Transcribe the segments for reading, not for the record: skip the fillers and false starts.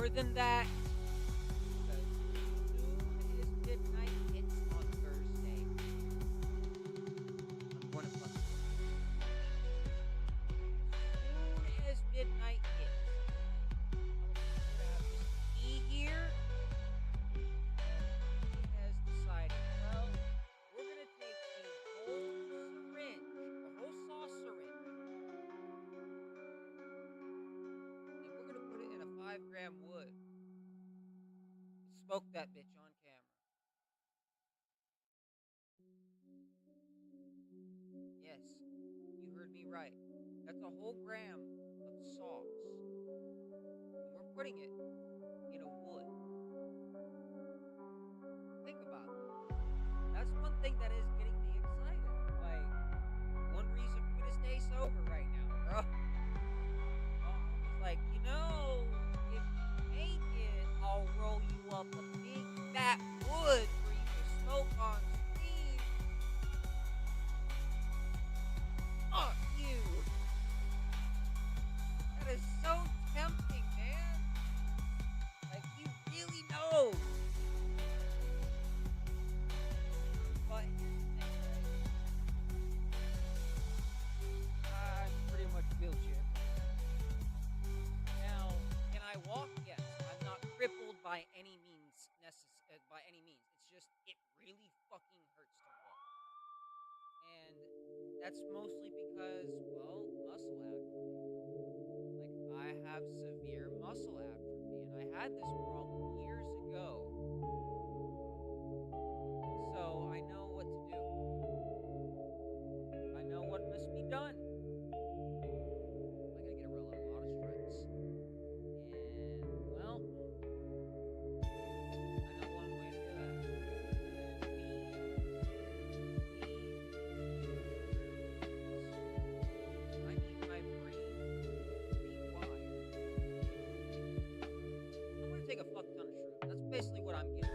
more than that. Because soon as midnight hits on Thursday, I'm going to fucking. Soon as midnight hits, I'm going to have this key here. And he has decided, well, we're going to take a whole syringe, a whole saw syringe, and we're going to put it in a 5-gram wood. Smoke that bitch on camera. Yes, you heard me right. That's a whole gram of sauce. And we're putting it in a wood. Think about it. That's one thing that is getting me excited. Like, one reason for me to stay sober right now, bro. He's like, if you make it, I'll roll you up a big fat wood for you to smoke on stream. Fuck you. That is so tempting, man. Like, he really knows. But here's the thing, right? I'm pretty much wheelchair. Now, can I walk? Yes. I'm not crippled by any means. It's just, it really fucking hurts to walk. And that's mostly because, well, muscle atrophy. Like, I have severe muscle atrophy, and I had this problem years ago. So I know what to do. I know what must be done. I gotta get a lot of strengths. And, well, I know one way to do that. I need my brain to be wired. I'm gonna take a fuck ton of shrooms. That's basically what I'm getting.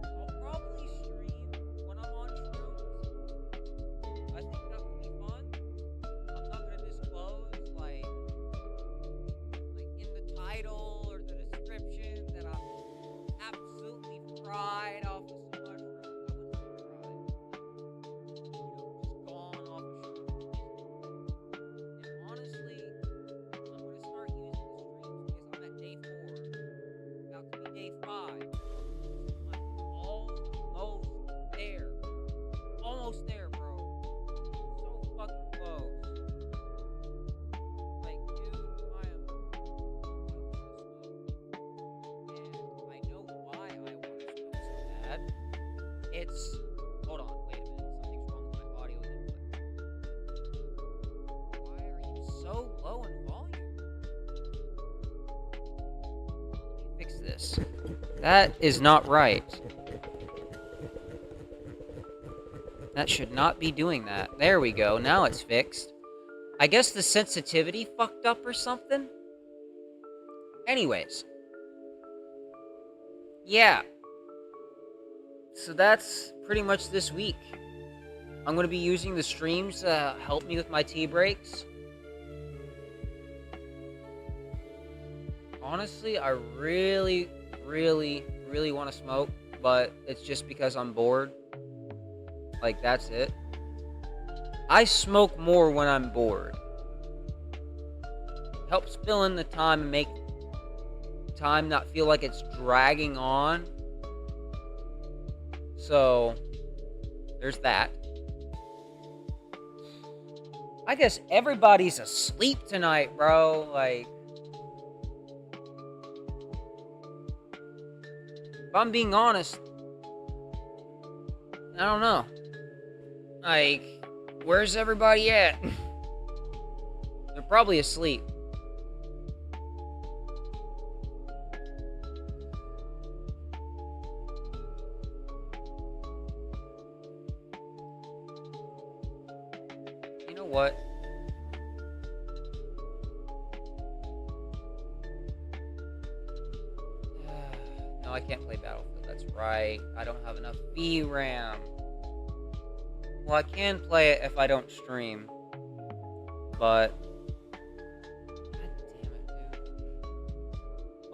I'll probably stream when I'm on shrooms. I think that would be fun. I'm not gonna disclose, like in the title or the description, that I'm absolutely fried off of some mushrooms. I wouldn't say fried, just gone off of shrooms. And honestly, I'm gonna start using the streams because I'm at day 4, about to be day 5. I'm almost there, bro. So fucking close. Like, dude, I want to smoke. And I know why I want to smoke so bad. Hold on, wait a minute. Something's wrong with my audio input. Why are you so low in volume? Let me fix this. That is not right. That should not be doing that. There we go. Now it's fixed. I guess the sensitivity fucked up or something? Anyways. Yeah. So that's pretty much this week. I'm going to be using the streams to help me with my tea breaks. Honestly, I really, really, really want to smoke, but it's just because I'm bored. Like, that's it. I smoke more when I'm bored. Helps fill in the time and make time not feel like it's dragging on. So, there's that. I guess everybody's asleep tonight, bro. Like, if I'm being honest, I don't know. Like, where's everybody at? They're probably asleep. You know what? No, I can't play Battlefield. That's right. I don't have enough VRAM. Well, I can play it if I don't stream. But, god damn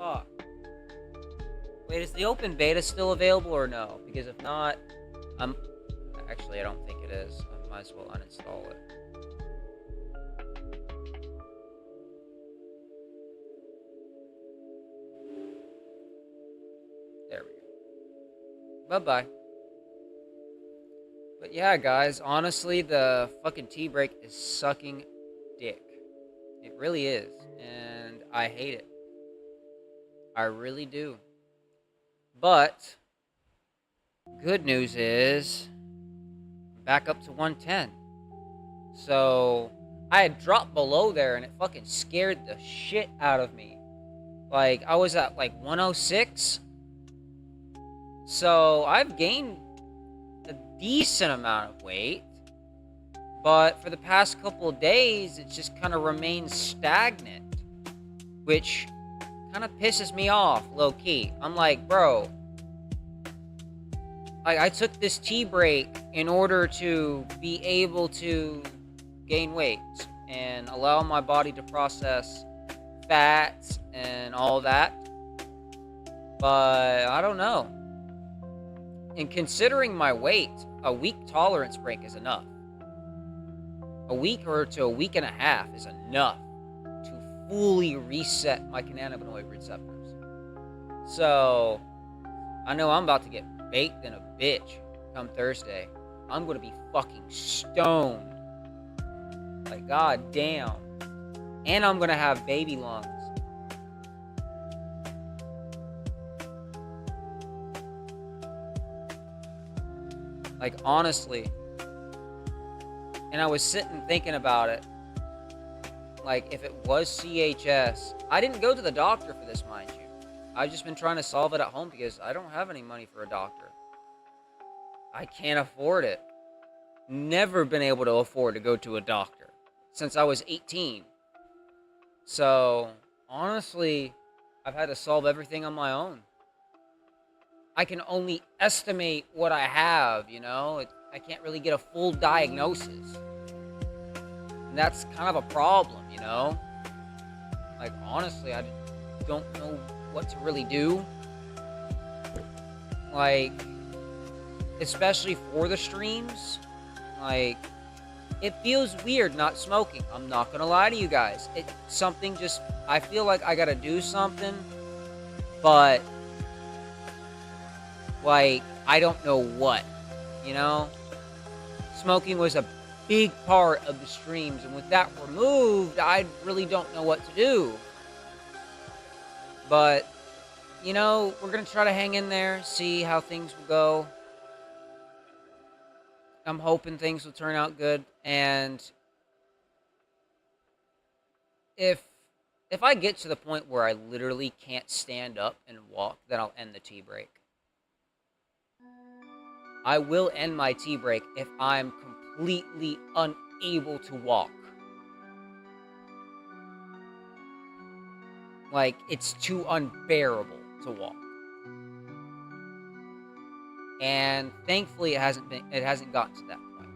Fuck. Wait, is the open beta still available or no? Because if not, actually, I don't think it is. I might as well uninstall it. There we go. Bye-bye. But yeah, guys, honestly, the fucking tea break is sucking dick. It really is. And I hate it. I really do. But good news is back up to 110. So I had dropped below there and it fucking scared the shit out of me. Like, I was at like 106. So I've gained a decent amount of weight. But for the past couple of days, it's just kind of remained stagnant. Which kind of pisses me off, low-key. I'm like, bro, I took this tea break in order to be able to gain weight and allow my body to process fats and all that. But I don't know. And considering my weight, a week tolerance break is enough. A week or to a week and a half is enough to fully reset my cannabinoid receptors. So I know I'm about to get baked in a bitch come Thursday. I'm gonna be fucking stoned. Like, god damn. And I'm gonna have baby lungs. Like, honestly. And I was sitting thinking about it. Like, if it was CHS, I didn't go to the doctor for this, mind you. I've just been trying to solve it at home because I don't have any money for a doctor. I can't afford it. Never been able to afford to go to a doctor since I was 18. So, honestly, I've had to solve everything on my own. I can only estimate what I have, you know? I can't really get a full diagnosis. And that's kind of a problem, you know? Like, honestly, I don't know what to really do. Like, especially for the streams, like, it feels weird not smoking. I'm not gonna lie to you guys. It's something just, I feel like I gotta do something, but, like, I don't know what, you know? Smoking was a big part of the streams, and with that removed, I really don't know what to do. But, you know, we're going to try to hang in there, see how things will go. I'm hoping things will turn out good. And if I get to the point where I literally can't stand up and walk, then I'll end the tea break. I will end my tea break if I'm completely unable to walk. Like, it's too unbearable to walk. And thankfully it hasn't gotten to that point.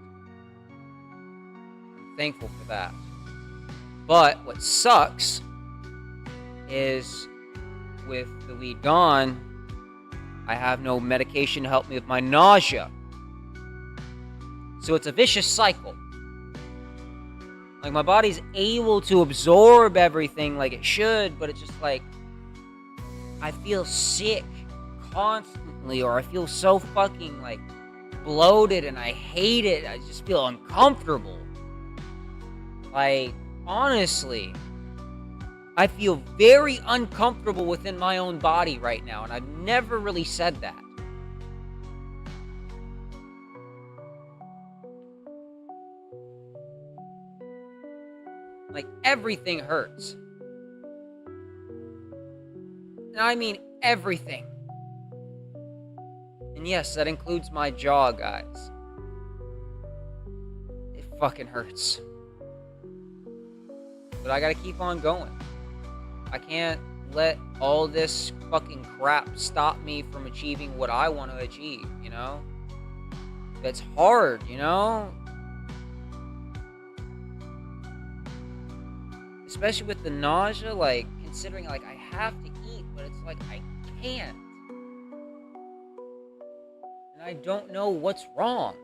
I'm thankful for that. But what sucks is with the weed gone, I have no medication to help me with my nausea. So it's a vicious cycle. Like, my body's able to absorb everything like it should, but it's just like, I feel sick constantly, or I feel so fucking, like, bloated, and I hate it. I just feel uncomfortable. Like, honestly, I feel very uncomfortable within my own body right now, and I've never really said that. Like, everything hurts. And I mean everything. And yes, that includes my jaw, guys. It fucking hurts. But I gotta keep on going. I can't let all this fucking crap stop me from achieving what I want to achieve, you know? That's hard, you know? Especially with the nausea, like, considering, like, I have to eat, but like, I can't. And I don't know what's wrong.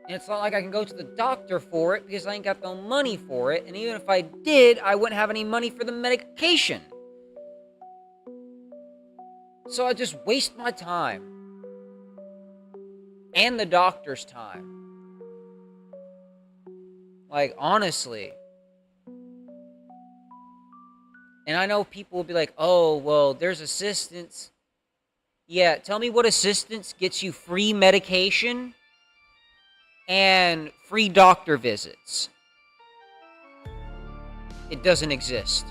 And it's not like I can go to the doctor for it because I ain't got no money for it. And even if I did, I wouldn't have any money for the medication. So I just waste my time. And the doctor's time. Like, honestly. And I know people will be like, oh, well, there's assistance. Yeah, tell me what assistance gets you free medication and free doctor visits. It doesn't exist.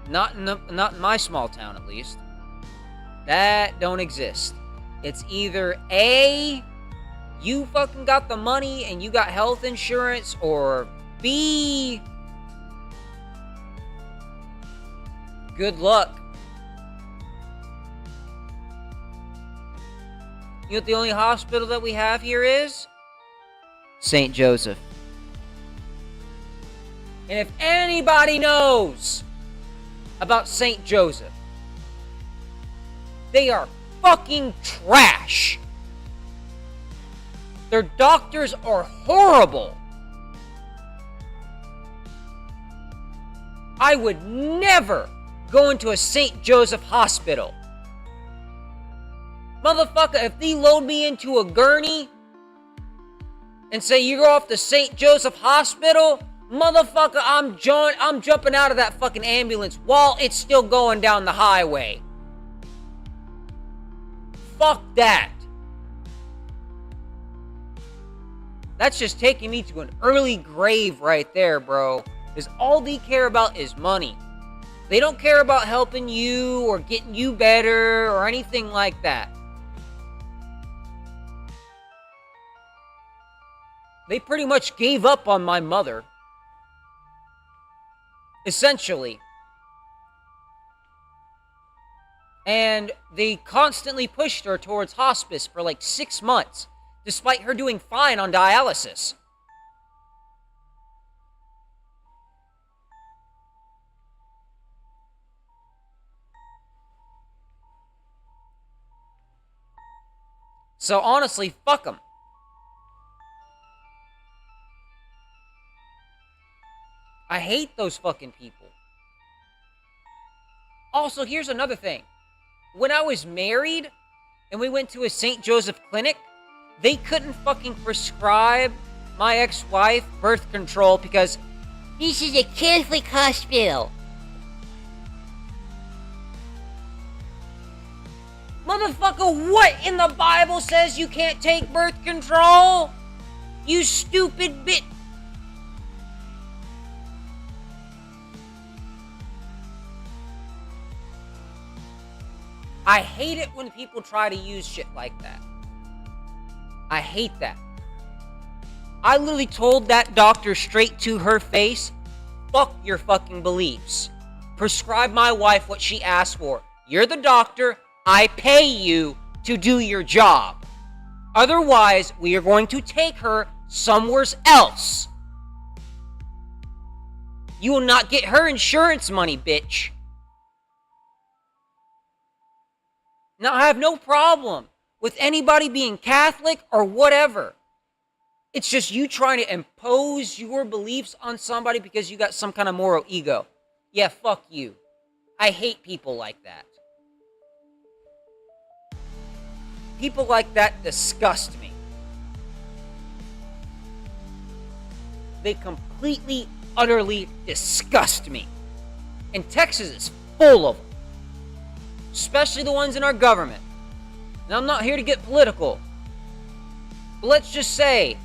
Not in my small town, at least. That don't exist. It's either A, you fucking got the money and you got health insurance, or B, good luck. You know what the only hospital that we have here is? St. Joseph. And if anybody knows about St. Joseph, they are fucking trash. Their doctors are horrible. I would never go into a St. Joseph hospital. Motherfucker, if they load me into a gurney and say you're off to St. Joseph Hospital, motherfucker, I'm jumping out of that fucking ambulance while it's still going down the highway. Fuck that. That's just taking me to an early grave right there, bro. Because all they care about is money. They don't care about helping you or getting you better or anything like that. They pretty much gave up on my mother. Essentially. And they constantly pushed her towards hospice for like 6 months, despite her doing fine on dialysis. So honestly, fuck them. I hate those fucking people. Also, here's another thing. When I was married and we went to a St. Joseph clinic, they couldn't fucking prescribe my ex-wife birth control because this is a Catholic hospital. Motherfucker, what in the Bible says you can't take birth control? You stupid bitch. I hate it when people try to use shit like that. I hate that. I literally told that doctor straight to her face, fuck your fucking beliefs. Prescribe my wife what she asked for. You're the doctor. I pay you to do your job. Otherwise, we are going to take her somewhere else. You will not get her insurance money, bitch. Now, I have no problem with anybody being Catholic or whatever. It's just you trying to impose your beliefs on somebody because you got some kind of moral ego. Yeah, fuck you. I hate people like that. People like that disgust me. They completely, utterly disgust me. And Texas is full of them. Especially the ones in our government. Now, I'm not here to get political. But let's just say,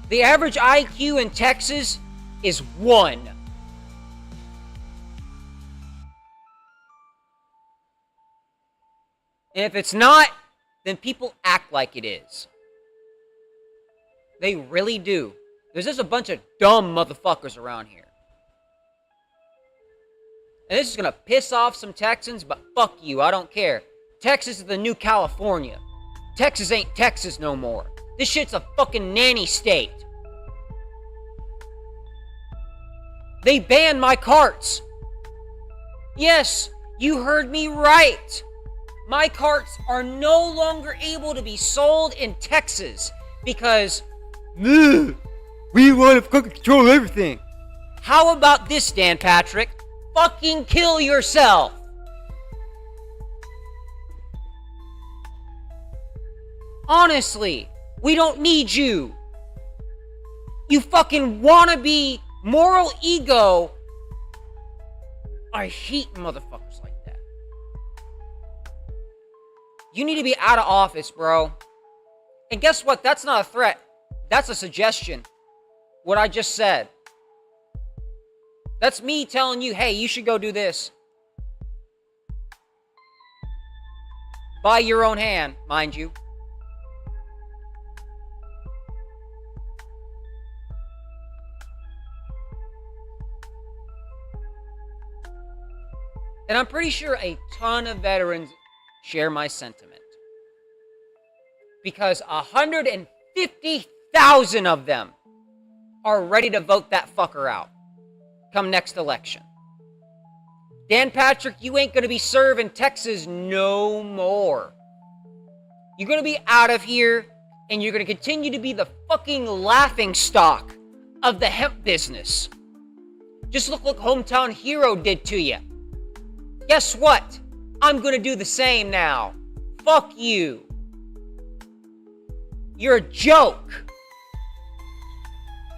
the average IQ in Texas is 1. And if it's not, then people act like it is. They really do. There's just a bunch of dumb motherfuckers around here. And this is going to piss off some Texans, but fuck you, I don't care. Texas is the new California. Texas ain't Texas no more. This shit's a fucking nanny state. They banned my carts. Yes, You heard me right. My carts are no longer able to be sold in Texas because we want to fucking control everything. How about this, Dan Patrick? Fucking kill yourself. Honestly, we don't need you. You fucking wannabe moral ego. I hate motherfuckers like that. You need to be out of office, bro. And guess what? That's not a threat. That's a suggestion. What I just said. That's me telling you, hey, you should go do this. By your own hand, mind you. And I'm pretty sure a ton of veterans share my sentiment. Because 150,000 of them are ready to vote that fucker out come next election. Dan Patrick, you ain't gonna be serving Texas no more. You're gonna be out of here, and you're gonna continue to be the fucking laughingstock of the hemp business. Just look what Hometown Hero did to you. Guess what? I'm gonna do the same now. Fuck you. You're a joke.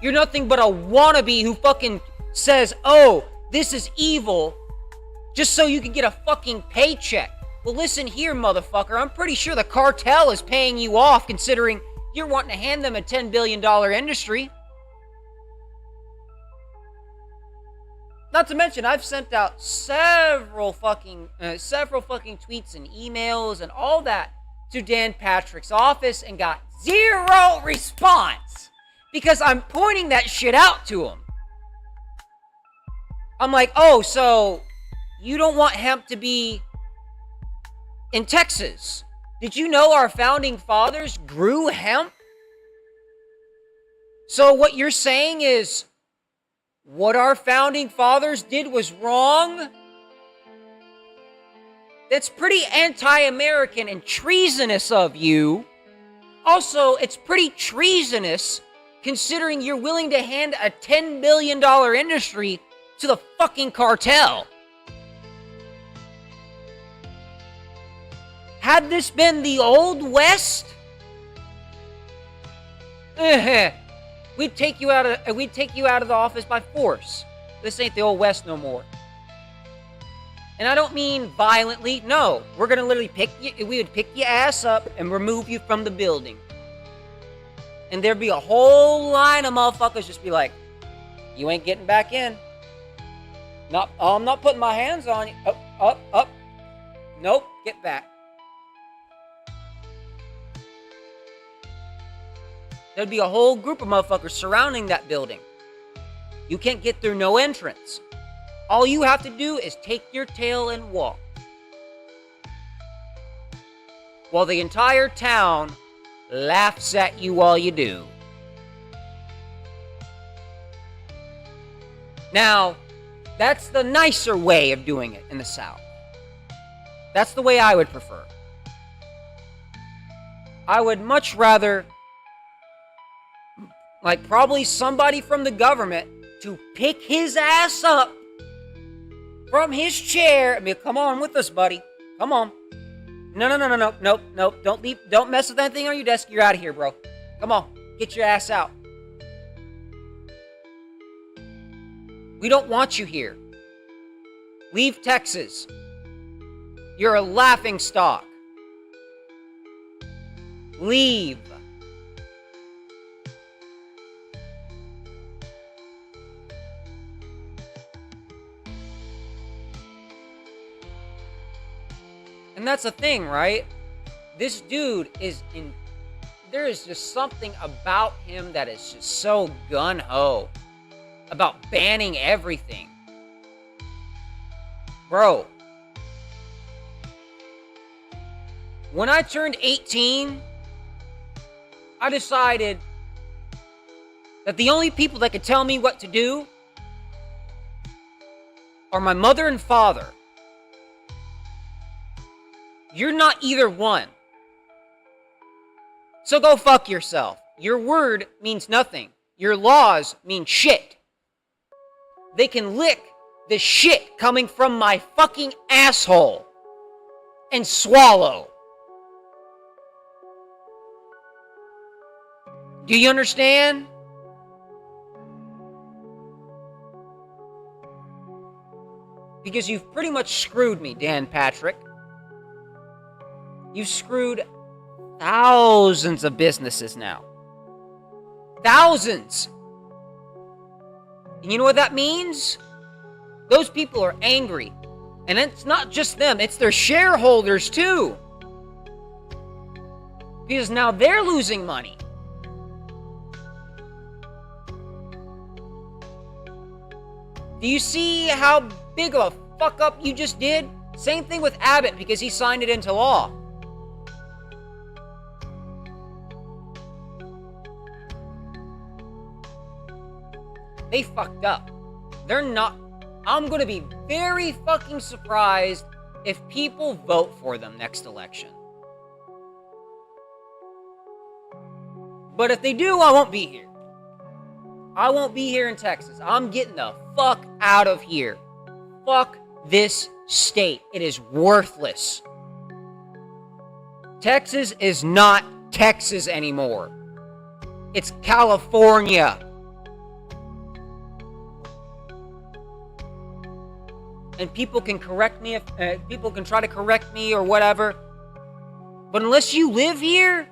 You're nothing but a wannabe who fucking says, oh, this is evil, just so you can get a fucking paycheck. Well, listen here, motherfucker. I'm pretty sure the cartel is paying you off, considering you're wanting to hand them a $10 billion industry. Not to mention, I've sent out several fucking tweets and emails and all that to Dan Patrick's office and got zero response because I'm pointing that shit out to him. I'm like, oh, so you don't want hemp to be in Texas? Did you know our founding fathers grew hemp? So what you're saying is what our founding fathers did was wrong? That's pretty anti-American and treasonous of you. Also, it's pretty treasonous considering you're willing to hand a $10 billion industry to the fucking cartel. Had this been the Old West, we'd take you out of the office by force. This ain't the Old West no more. And I don't mean violently. No, we're gonna literally we would pick your ass up and remove you from the building. And there'd be a whole line of motherfuckers just be like, you ain't getting back in. I'm not putting my hands on you. Up. Nope, get back. There'd be a whole group of motherfuckers surrounding that building. You can't get through no entrance. All you have to do is take your tail and walk. While the entire town laughs at you while you do. Now, that's the nicer way of doing it in the South. That's the way I would prefer. I would much rather, like, probably somebody from the government to pick his ass up from his chair. I mean, come on with us, buddy. Come on. No. Nope. Don't leave. Don't mess with anything on your desk. You're out of here, bro. Come on. Get your ass out. We don't want you here. Leave Texas. You're a laughingstock. Leave. And that's the thing, right? This dude is in... There is just something about him that is just so gung-ho about banning everything. Bro. When I turned 18, I decided that the only people that could tell me what to do are my mother and father. You're not either one. So go fuck yourself. Your word means nothing. Your laws mean shit. They can lick the shit coming from my fucking asshole and swallow. Do you understand? Because you've pretty much screwed me, Dan Patrick. You've screwed thousands of businesses now. Thousands. And you know what that means? Those people are angry. And it's not just them, it's their shareholders too. Because now they're losing money. Do you see how big of a fuck up you just did? Same thing with Abbott because he signed it into law. They fucked up. They're not. I'm gonna be very fucking surprised if people vote for them next election. But if they do, I won't be here. I won't be here in Texas. I'm getting the fuck out of here. Fuck this state. It is worthless. Texas is not Texas anymore. It's California. And people can correct me if people can try to correct me or whatever. But unless you live here,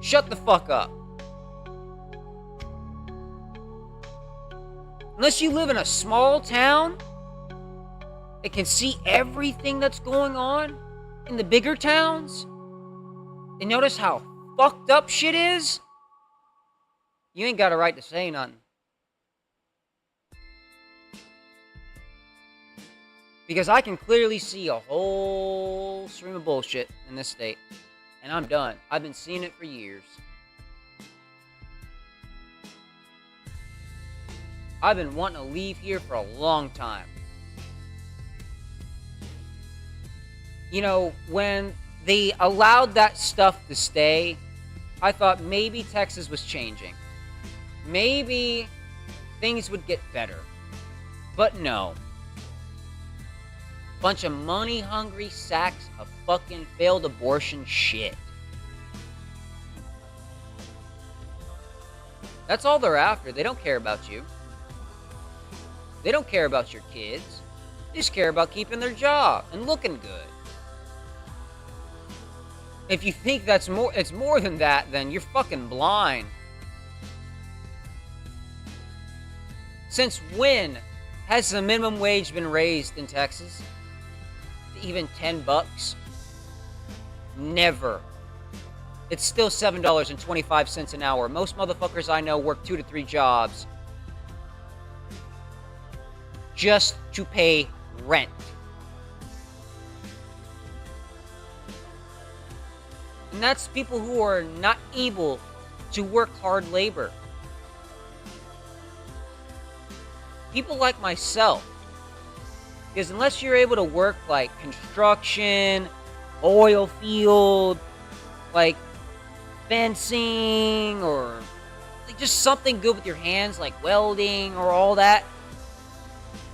shut the fuck up. Unless you live in a small town that can see everything that's going on in the bigger towns and notice how fucked up shit is, you ain't got a right to say nothing. Because I can clearly see a whole stream of bullshit in this state. And I'm done. I've been seeing it for years. I've been wanting to leave here for a long time. You know, when they allowed that stuff to stay, I thought maybe Texas was changing. Maybe things would get better. But no. Bunch of money-hungry sacks of fucking failed abortion shit. That's all they're after. They don't care about you. They don't care about your kids. They just care about keeping their job and looking good. If you think it's more than that, then you're fucking blind. Since when has the minimum wage been raised in Texas? Even $10? Never. It's still $7.25 an hour. Most motherfuckers I know work 2 to 3 jobs just to pay rent. And that's people who are not able to work hard labor. People like myself. Because unless you're able to work like construction, oil field, like fencing, or like just something good with your hands like welding or all that,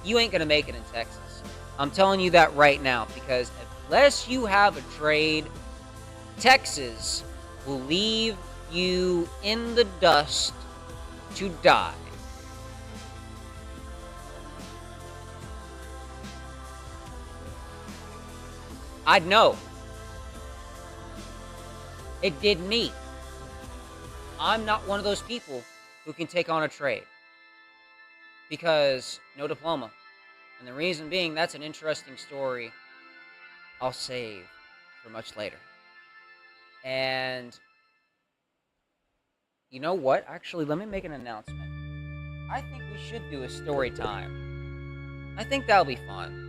you ain't gonna make it in Texas. I'm telling you that right now, because unless you have a trade, Texas will leave you in the dust to die. I'd know. It did me. I'm not one of those people who can take on a trade. Because no diploma. And the reason being, that's an interesting story I'll save for much later. And you know what? Actually, let me make an announcement. I think we should do a story time. I think that'll be fun.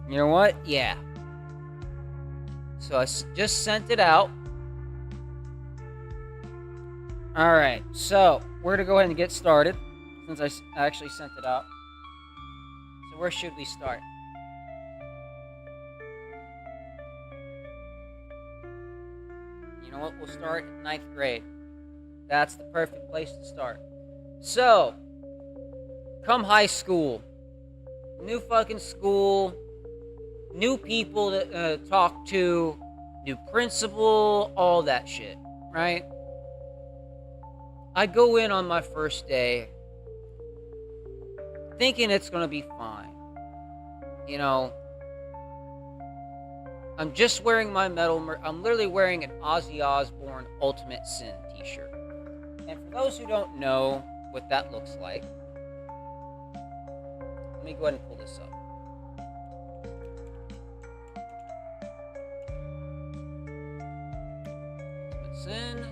You know what? Yeah. So I just sent it out. Alright, so we're going to go ahead and get started since I actually sent it out. So where should we start? You know what? We'll start at 9th grade. That's the perfect place to start. So, come high school. New fucking school. New people to talk to. New principal. All that shit. Right? I go in on my first day thinking it's going to be fine. You know, I'm just wearing my I'm literally wearing an Ozzy Osbourne Ultimate Sin t-shirt. And for those who don't know what that looks like, let me go ahead and pull this up. Ultimate Sin.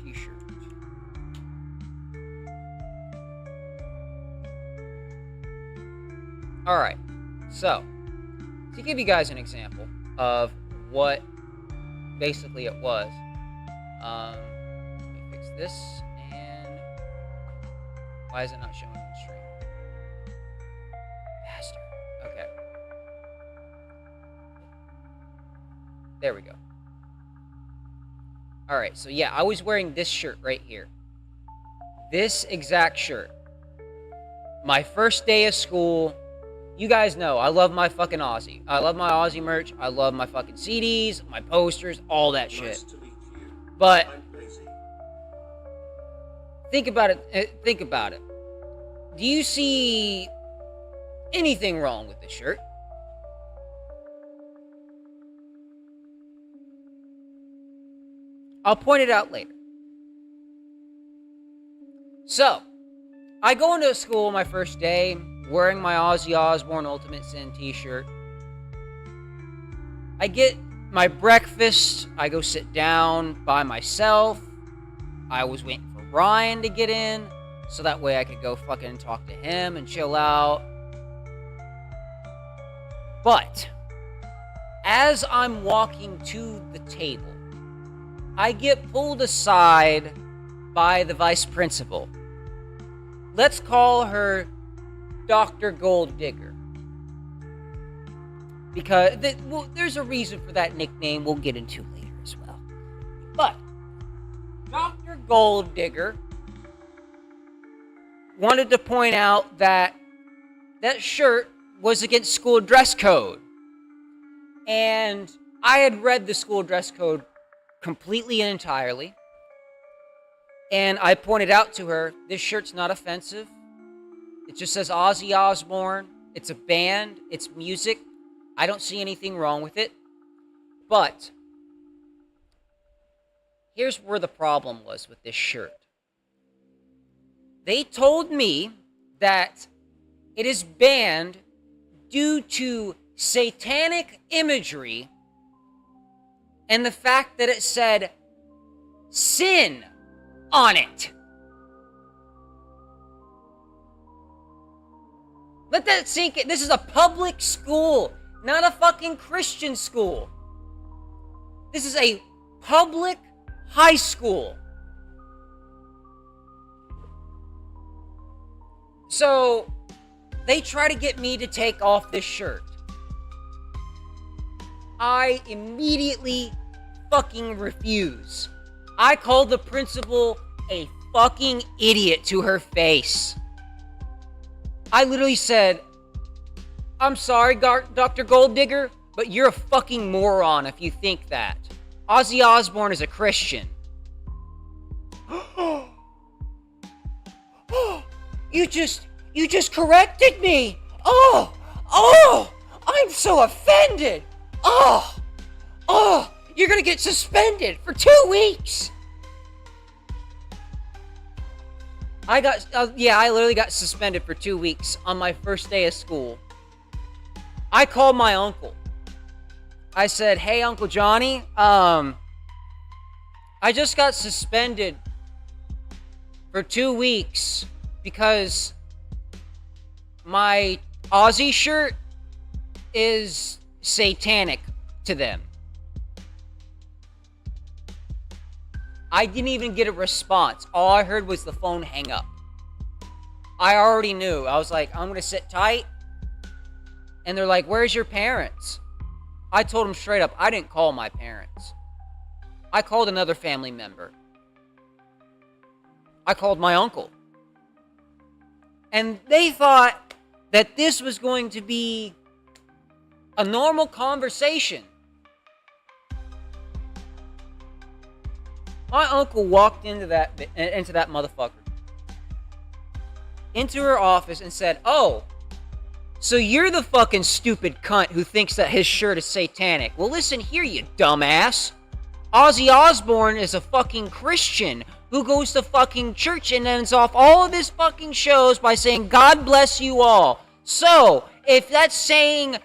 T-shirt. Alright, so to give you guys an example of what basically it was, let me fix this, and why is it not showing on the stream? Bastard. Okay. There we go. Alright, so yeah, I was wearing this shirt right here. This exact shirt. My first day of school. You guys know, I love my fucking Aussie. I love my Aussie merch. I love my fucking CDs, my posters, all that shit. But think about it. Think about it. Do you see anything wrong with this shirt? I'll point it out later. So, I go into school my first day, wearing my Ozzy Osbourne Ultimate Sin t-shirt. I get my breakfast. I go sit down by myself. I was waiting for Ryan to get in, so that way I could go fucking talk to him and chill out. But, as I'm walking to the table, I get pulled aside by the vice principal. Let's call her Dr. Gold Digger. Because there's a reason for that nickname we'll get into later as well. But Dr. Gold Digger wanted to point out that that shirt was against school dress code. And I had read the school dress code completely and entirely. And I pointed out to her, this shirt's not offensive. It just says Ozzy Osbourne. It's a band. It's music. I don't see anything wrong with it. But here's where the problem was with this shirt. They told me that it is banned due to satanic imagery and the fact that it said sin on it. Let that sink in. This is a public school, not a fucking Christian school. This is a public high school. So, they try to get me to take off this shirt. I immediately fucking refuse. I called the principal a fucking idiot to her face. I literally said, I'm sorry, Dr. Gold Digger, but you're a fucking moron if you think that. Ozzy Osbourne is a Christian. You just corrected me. Oh, I'm so offended. You're gonna get suspended for 2 weeks. I literally got suspended for 2 weeks on my first day of school. I called my uncle. I said, hey, Uncle Johnny, I just got suspended for 2 weeks because my Aussie shirt is satanic to them. I didn't even get a response. All I heard was the phone hang up. I already knew. I was like, I'm going to sit tight. And they're like, where's your parents? I told them straight up, I didn't call my parents. I called another family member. I called my uncle. And they thought that this was going to be a normal conversation. My uncle walked into that motherfucker, into her office and said, oh, so you're the fucking stupid cunt who thinks that his shirt is satanic. Well, listen here, you dumbass. Ozzy Osbourne is a fucking Christian who goes to fucking church and ends off all of his fucking shows by saying, God bless you all. So, if that's saying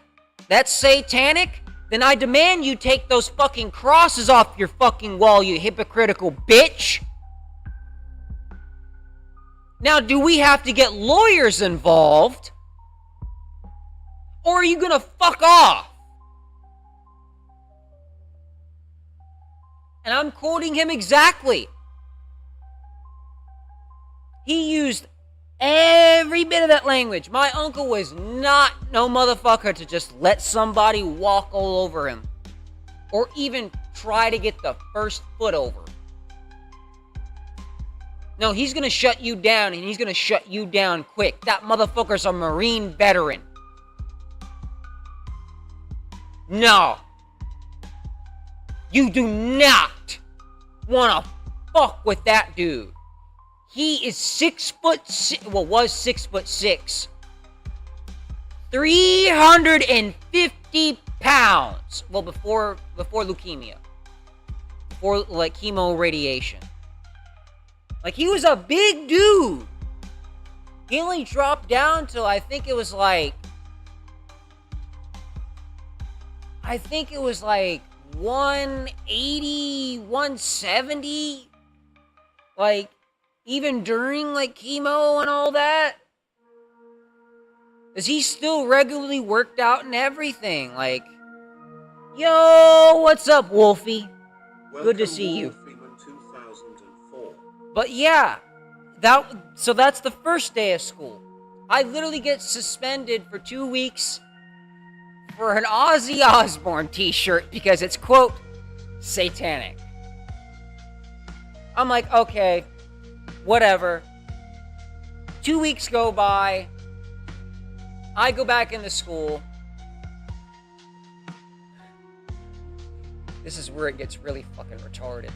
that's satanic, then I demand you take those fucking crosses off your fucking wall, you hypocritical bitch. Now, do we have to get lawyers involved? Or are you gonna fuck off? And I'm quoting him exactly. He used every bit of that language. My uncle was not no motherfucker to just let somebody walk all over him. Or even try to get the first foot over. No, he's gonna shut you down, and he's gonna shut you down quick. That motherfucker's a Marine veteran. No. You do not want to fuck with that dude. He is 6 foot, was 6'6", 350 pounds. Well, before leukemia, before like chemo radiation. Like, he was a big dude. He only dropped down to, I think it was like 180, 170. Like, even during like chemo and all that. Cause he still regularly worked out and everything. Like, yo, what's up, Wolfie? Welcome, good to see you. 2004. But yeah, so that's the first day of school. I literally get suspended for 2 weeks for an Ozzy Osbourne t-shirt because it's, quote, satanic. I'm like, okay, whatever. 2 weeks go by. I go back into school. This is where it gets really fucking retarded.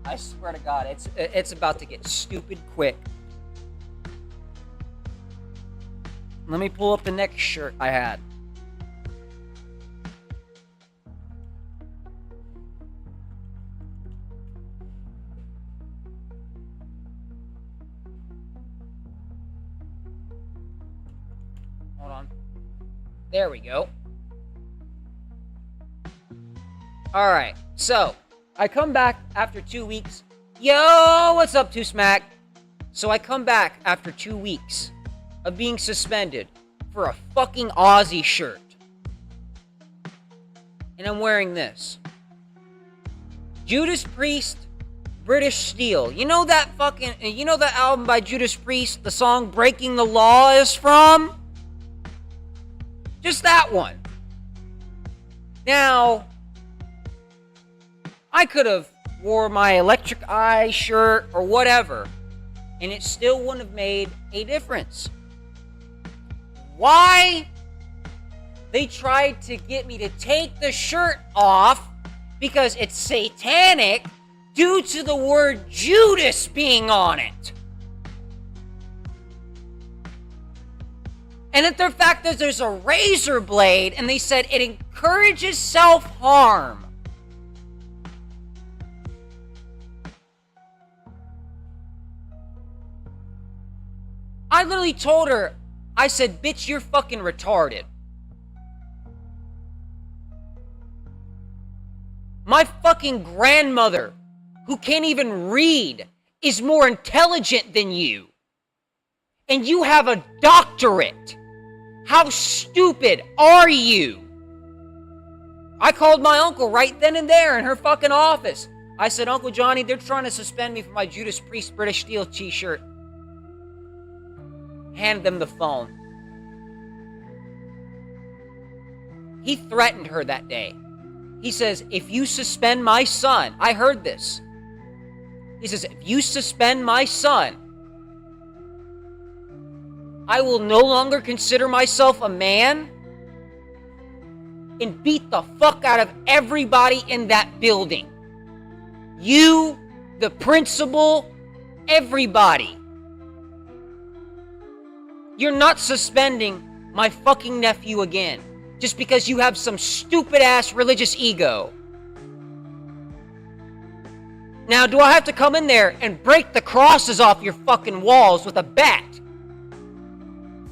I swear to God, it's about to get stupid quick. Let me pull up the next shirt I had. Hold on. There we go. Alright, so I come back after 2 weeks. Yo, what's up, Two Smack? So I come back after 2 weeks of being suspended for a fucking Aussie shirt. And I'm wearing this. Judas Priest, British Steel. You know that album by Judas Priest, the song Breaking the Law is from? Just that one. Now, I could have wore my Electric Eye shirt or whatever, and it still wouldn't have made a difference. Why? They tried to get me to take the shirt off because it's satanic due to the word Judas being on it. And the fact that there's a razor blade, and they said it encourages self-harm. I literally told her, I said, bitch, you're fucking retarded. My fucking grandmother, who can't even read, is more intelligent than you. And you have a doctorate. How stupid are you? I called my uncle right then and there in her fucking office. I said, Uncle Johnny, they're trying to suspend me for my Judas Priest British Steel t-shirt. Hand them the phone. He threatened her that day. He says, if you suspend my son, I heard this. He says, if you suspend my son, I will no longer consider myself a man and beat the fuck out of everybody in that building. You, the principal, everybody. You're not suspending my fucking nephew again just because you have some stupid-ass religious ego. Now, do I have to come in there and break the crosses off your fucking walls with a bat?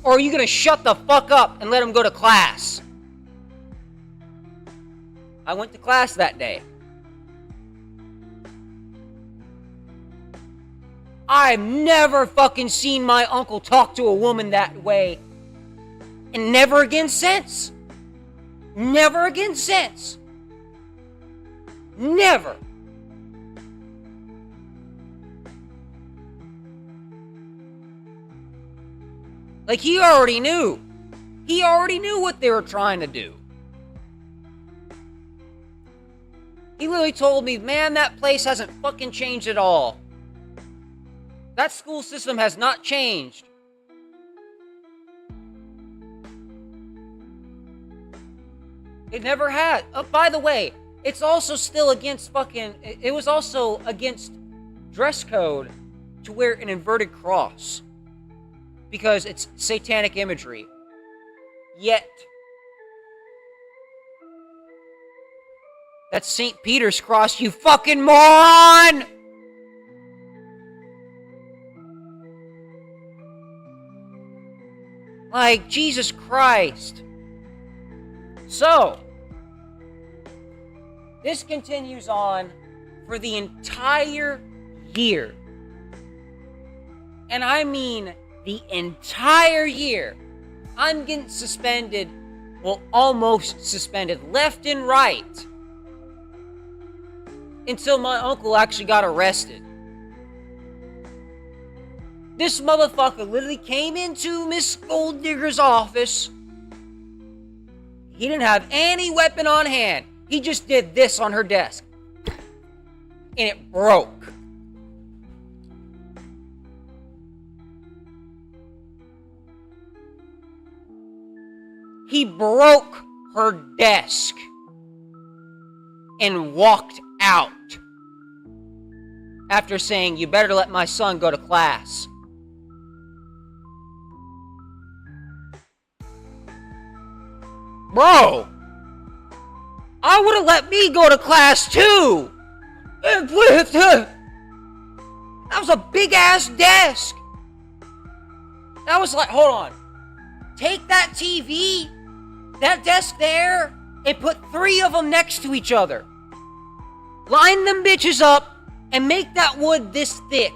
Or are you going to shut the fuck up and let him go to class? I went to class that day. I've never fucking seen my uncle talk to a woman that way. And never again since. Never again since. Never. Like, he already knew. He already knew what they were trying to do. He literally told me, man, that place hasn't fucking changed at all. That school system has not changed. It never had. Oh, by the way, it's also still against fucking... It was also against dress code to wear an inverted cross. Because it's satanic imagery. Yet... That's St. Peter's cross, you fucking moron! Like, Jesus Christ. So, this continues on for the entire year. And I mean the entire year. I'm getting suspended, well, almost suspended, left and right. Until my uncle actually got arrested. This motherfucker literally came into Miss Gold Digger's office. He didn't have any weapon on hand. He just did this on her desk. And it broke. He broke her desk and walked out after saying, you better let my son go to class. Bro, I would have let me go to class too. That was a big ass desk. That was like, hold on. Take that TV, that desk there, and put 3 of them next to each other. Line them bitches up and make that wood this thick.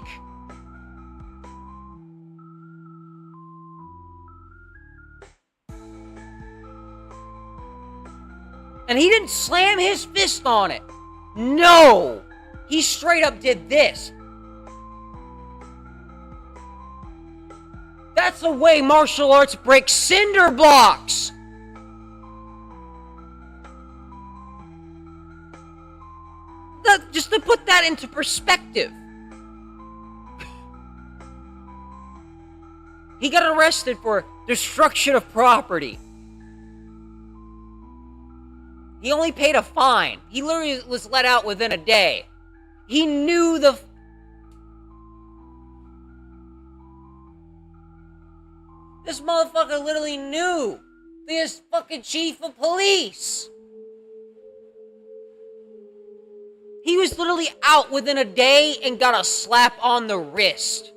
And he didn't slam his fist on it. No. He straight up did this. That's the way martial arts break cinder blocks. Just to put that into perspective. He got arrested for destruction of property. He only paid a fine. He literally was let out within a day. He knew the... This motherfucker literally knew this fucking chief of police. He was literally out within a day and got a slap on the wrist.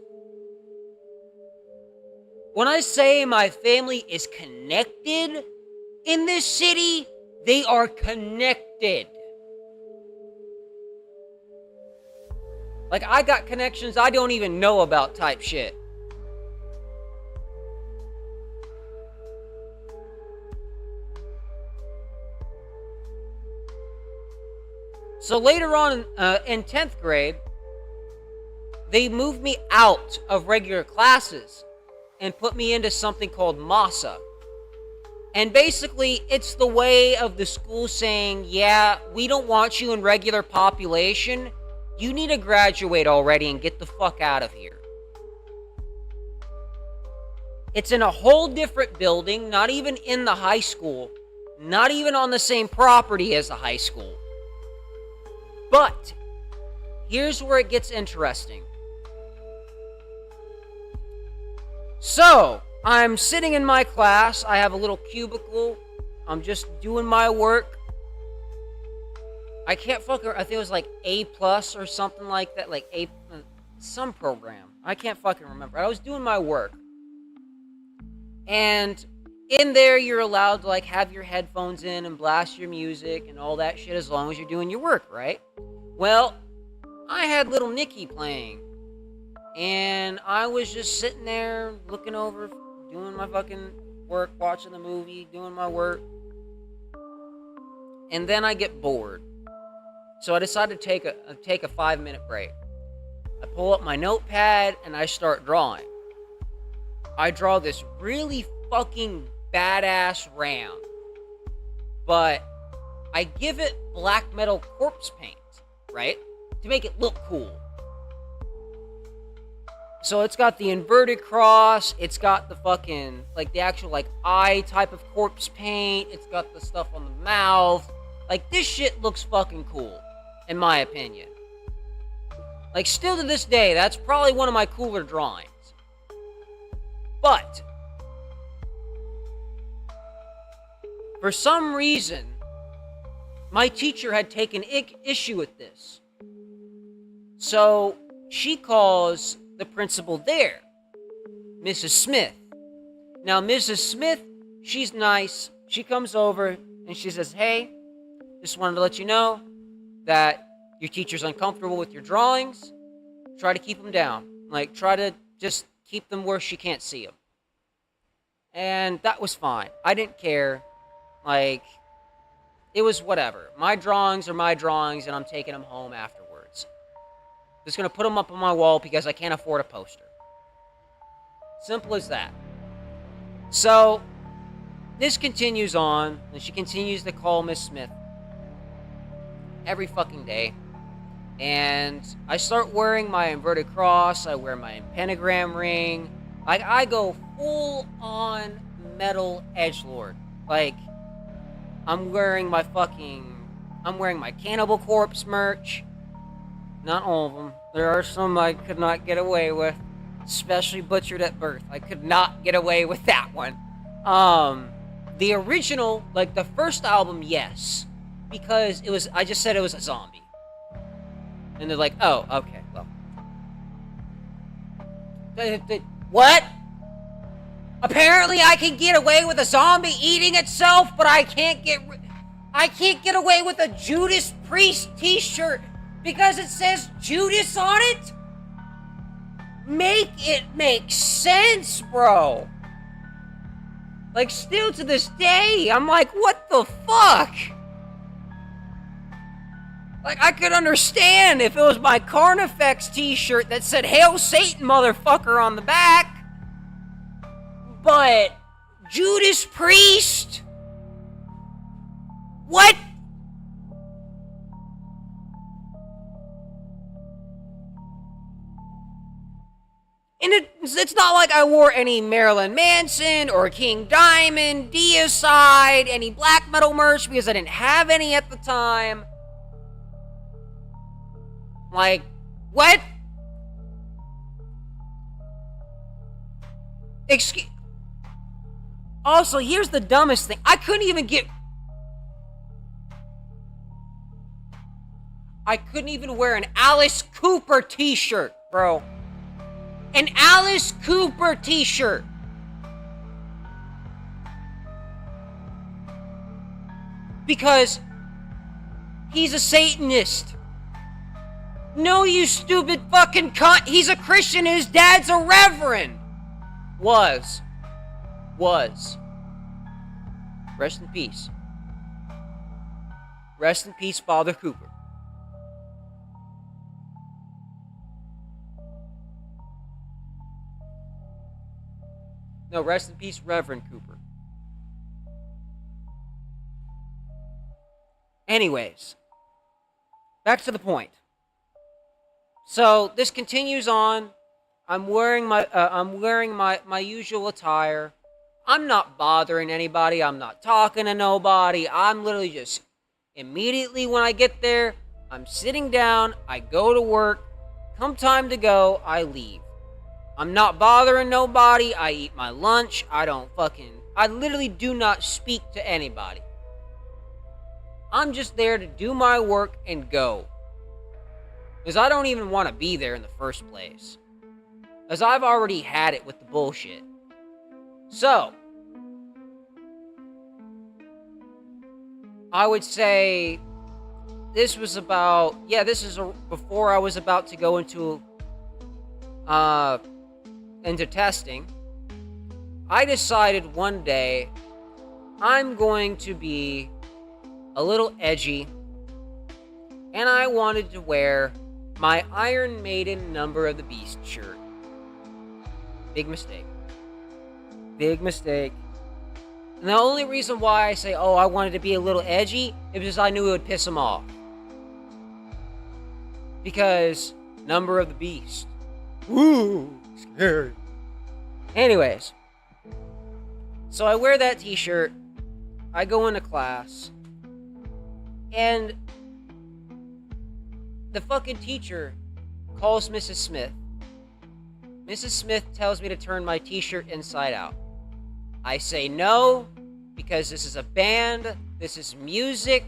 When I say my family is connected in this city, they are connected. Like, I got connections I don't even know about type shit. So later on in 10th grade, they moved me out of regular classes and put me into something called MASA. And basically, it's the way of the school saying, yeah, we don't want you in regular population. You need to graduate already and get the fuck out of here. It's in a whole different building, not even in the high school, not even on the same property as the high school. But here's where it gets interesting. So, I'm sitting in my class. I have a little cubicle. I'm just doing my work. I can't fucking... I think it was like A+ or something like that. Like some program. I can't fucking remember. I was doing my work. And in there, you're allowed to like have your headphones in and blast your music and all that shit as long as you're doing your work, right? Well, I had Little Nicky playing. And I was just sitting there looking over, doing my fucking work, watching the movie, doing my work. And then I get bored. So I decided to take a 5-minute break. I pull up my notepad and I start drawing. I draw this really fucking badass ram. But I give it black metal corpse paint, right? To make it look cool. So it's got the inverted cross, it's got the fucking, like the actual like eye type of corpse paint, it's got the stuff on the mouth. Like this shit looks fucking cool, in my opinion. Like still to this day, that's probably one of my cooler drawings. But, for some reason, my teacher had taken issue with this. So, she calls the principal there, Mrs. Smith. Now, Mrs. Smith, she's nice. She comes over and she says, hey, just wanted to let you know that your teacher's uncomfortable with your drawings. Try to keep them down. Like, try to just keep them where she can't see them. And that was fine. I didn't care. Like, it was whatever. My drawings are my drawings, and I'm taking them home afterwards. Just going to put them up on my wall because I can't afford a poster. Simple as that. So, this continues on, and she continues to call Miss Smith every fucking day. And I start wearing my inverted cross. I wear my pentagram ring. Like, I go full-on metal edgelord. Like, I'm wearing my Cannibal Corpse merch. Not all of them. There are some I could not get away with. Especially Butchered at Birth. I could not get away with that one. The original, like the first album, yes. Because I just said it was a zombie. And they're like, oh, okay, well. What? Apparently I can get away with a zombie eating itself, but I can't get away with a Judas Priest t-shirt because it says Judas on it? Make it make sense, bro. Like, still to this day, I'm like, what the fuck? Like, I could understand if it was my Carnifex t-shirt that said, Hail Satan, motherfucker, on the back. But, Judas Priest? What? And it's not like I wore any Marilyn Manson or King Diamond, Deicide, any black metal merch because I didn't have any at the time. Like, what? Excuse... Also, here's the dumbest thing. I couldn't even wear an Alice Cooper t-shirt, bro. An Alice Cooper t-shirt. Because he's a Satanist. No, you stupid fucking cunt. He's a Christian. His dad's a reverend. Was. Rest in peace. Rest in peace, Father Cooper. No, rest in peace, Reverend Cooper. Anyways, back to the point. So this continues on. I'm wearing my usual attire. I'm not bothering anybody. I'm not talking to nobody. I'm literally just immediately when I get there, I'm sitting down. I go to work. Come time to go, I leave. I'm not bothering nobody. I eat my lunch. I literally do not speak to anybody. I'm just there to do my work and go. Because I don't even want to be there in the first place. Because I've already had it with the bullshit. So, I would say this was about, before I was about to go into testing. I decided one day I'm going to be a little edgy, and I wanted to wear my Iron Maiden Number of the Beast shirt. Big mistake. And the only reason why I say, I wanted to be a little edgy, is because I knew it would piss him off. Because Number of the Beast. Woo! Scary. Anyways. So I wear that t-shirt. I go into class. And the fucking teacher calls Mrs. Smith. Mrs. Smith tells me to turn my t-shirt inside out. I say no, because this is a band, this is music.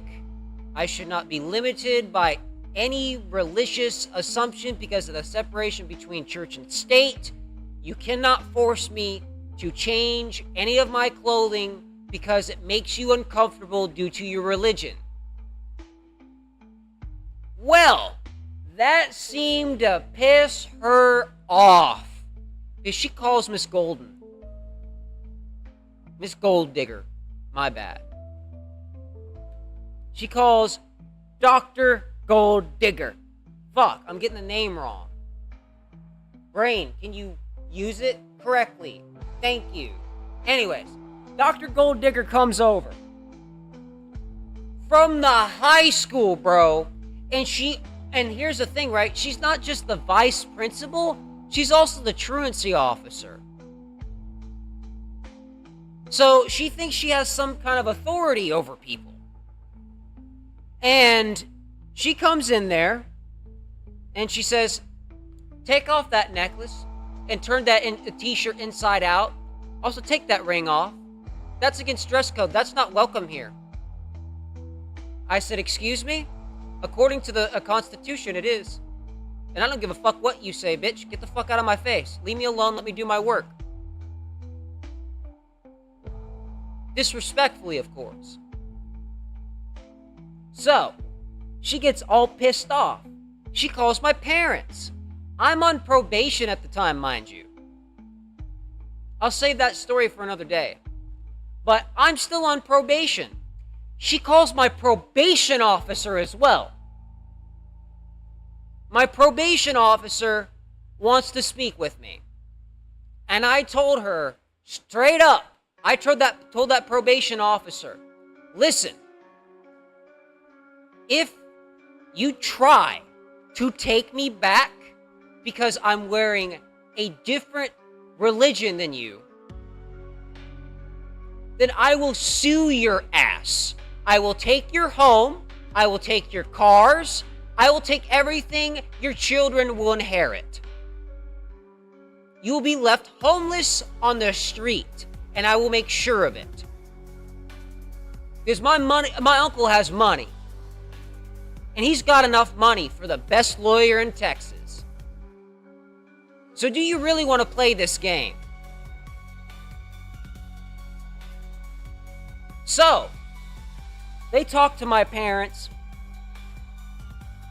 I should not be limited by any religious assumption because of the separation between church and state. You cannot force me to change any of my clothing because it makes you uncomfortable due to your religion. Well, that seemed to piss her off. Because she calls Miss Golden. Miss Gold Digger. My bad. She calls Dr. Gold Digger. Fuck, I'm getting the name wrong. Brain, can you use it correctly? Thank you. Anyways, Dr. Gold Digger comes over. From the high school, bro. And here's the thing, right? She's not just the vice principal, she's also the truancy officer. So she thinks she has some kind of authority over people. And she comes in there and she says, take off that necklace and turn that t-shirt inside out. Also take that ring off. That's against dress code. That's not welcome here. I said, excuse me? According to the Constitution, it is. And I don't give a fuck what you say, bitch. Get the fuck out of my face. Leave me alone. Let me do my work. Disrespectfully, of course. So, she gets all pissed off. She calls my parents. I'm on probation at the time, mind you. I'll save that story for another day. But I'm still on probation. She calls my probation officer as well. My probation officer wants to speak with me. And I told her straight up, I told that probation officer, listen, if you try to take me back because I'm wearing a different religion than you, then I will sue your ass. I will take your home. I will take your cars. I will take everything your children will inherit. You will be left homeless on the street, and I will make sure of it. Because my uncle has money. And he's got enough money for the best lawyer in Texas. So do you really want to play this game? So, they talk to my parents,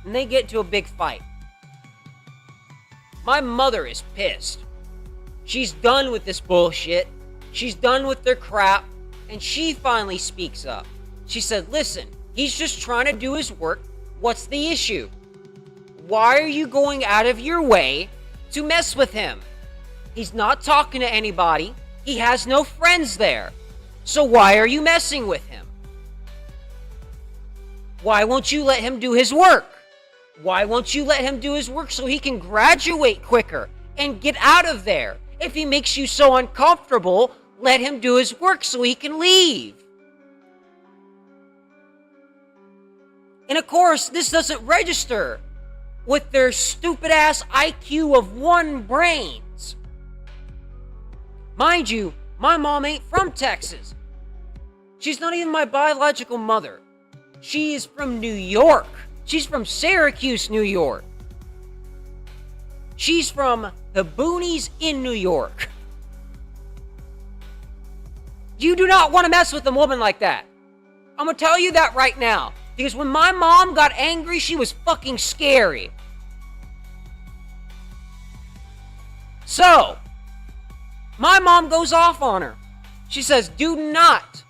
and they get into a big fight. My mother is pissed. She's done with this bullshit. She's done with their crap. And she finally speaks up. She said, listen, he's just trying to do his work. What's the issue? Why are you going out of your way to mess with him? He's not talking to anybody. He has no friends there. So why are you messing with him? Why won't you let him do his work? Why won't you let him do his work so he can graduate quicker and get out of there? If he makes you so uncomfortable, let him do his work so he can leave. And of course, this doesn't register with their stupid ass IQ of 1 brains. Mind you, my mom ain't from Texas. She's not even my biological mother. She is from New York. She's from Syracuse, New York. She's from the boonies in New York. You do not want to mess with a woman like that. I'm going to tell you that right now. Because when my mom got angry, she was fucking scary. So, my mom goes off on her. She says, do not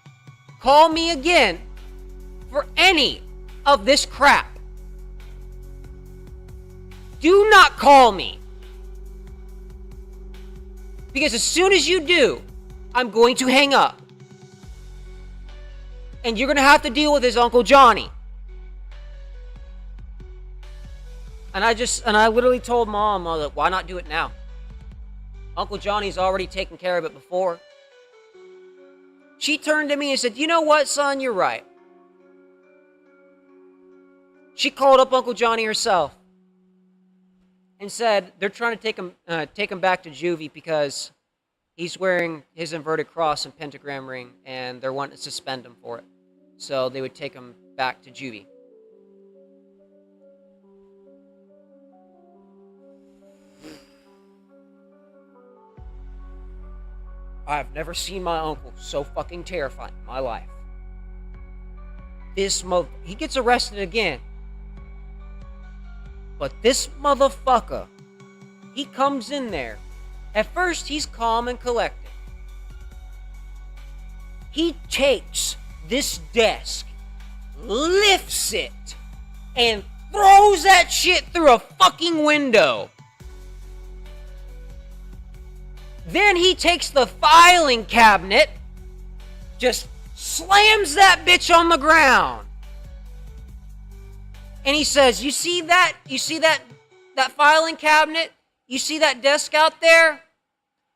call me again for any of this crap. Do not call me. Because as soon as you do, I'm going to hang up. And you're going to have to deal with his Uncle Johnny. And I literally told Mom, I was like, why not do it now? Uncle Johnny's already taken care of it before. She turned to me and said, you know what, son, you're right. She called up Uncle Johnny herself and said they're trying to take him back to juvie because he's wearing his inverted cross and pentagram ring, and they're wanting to suspend him for it. So they would take him back to juvie. I've never seen my uncle so fucking terrified in my life. He gets arrested again. But this motherfucker, he comes in there. At first, he's calm and collected. He takes this desk, lifts it, and throws that shit through a fucking window. Then he takes the filing cabinet, just slams that bitch on the ground. And he says, you see that? You see that filing cabinet? You see that desk out there?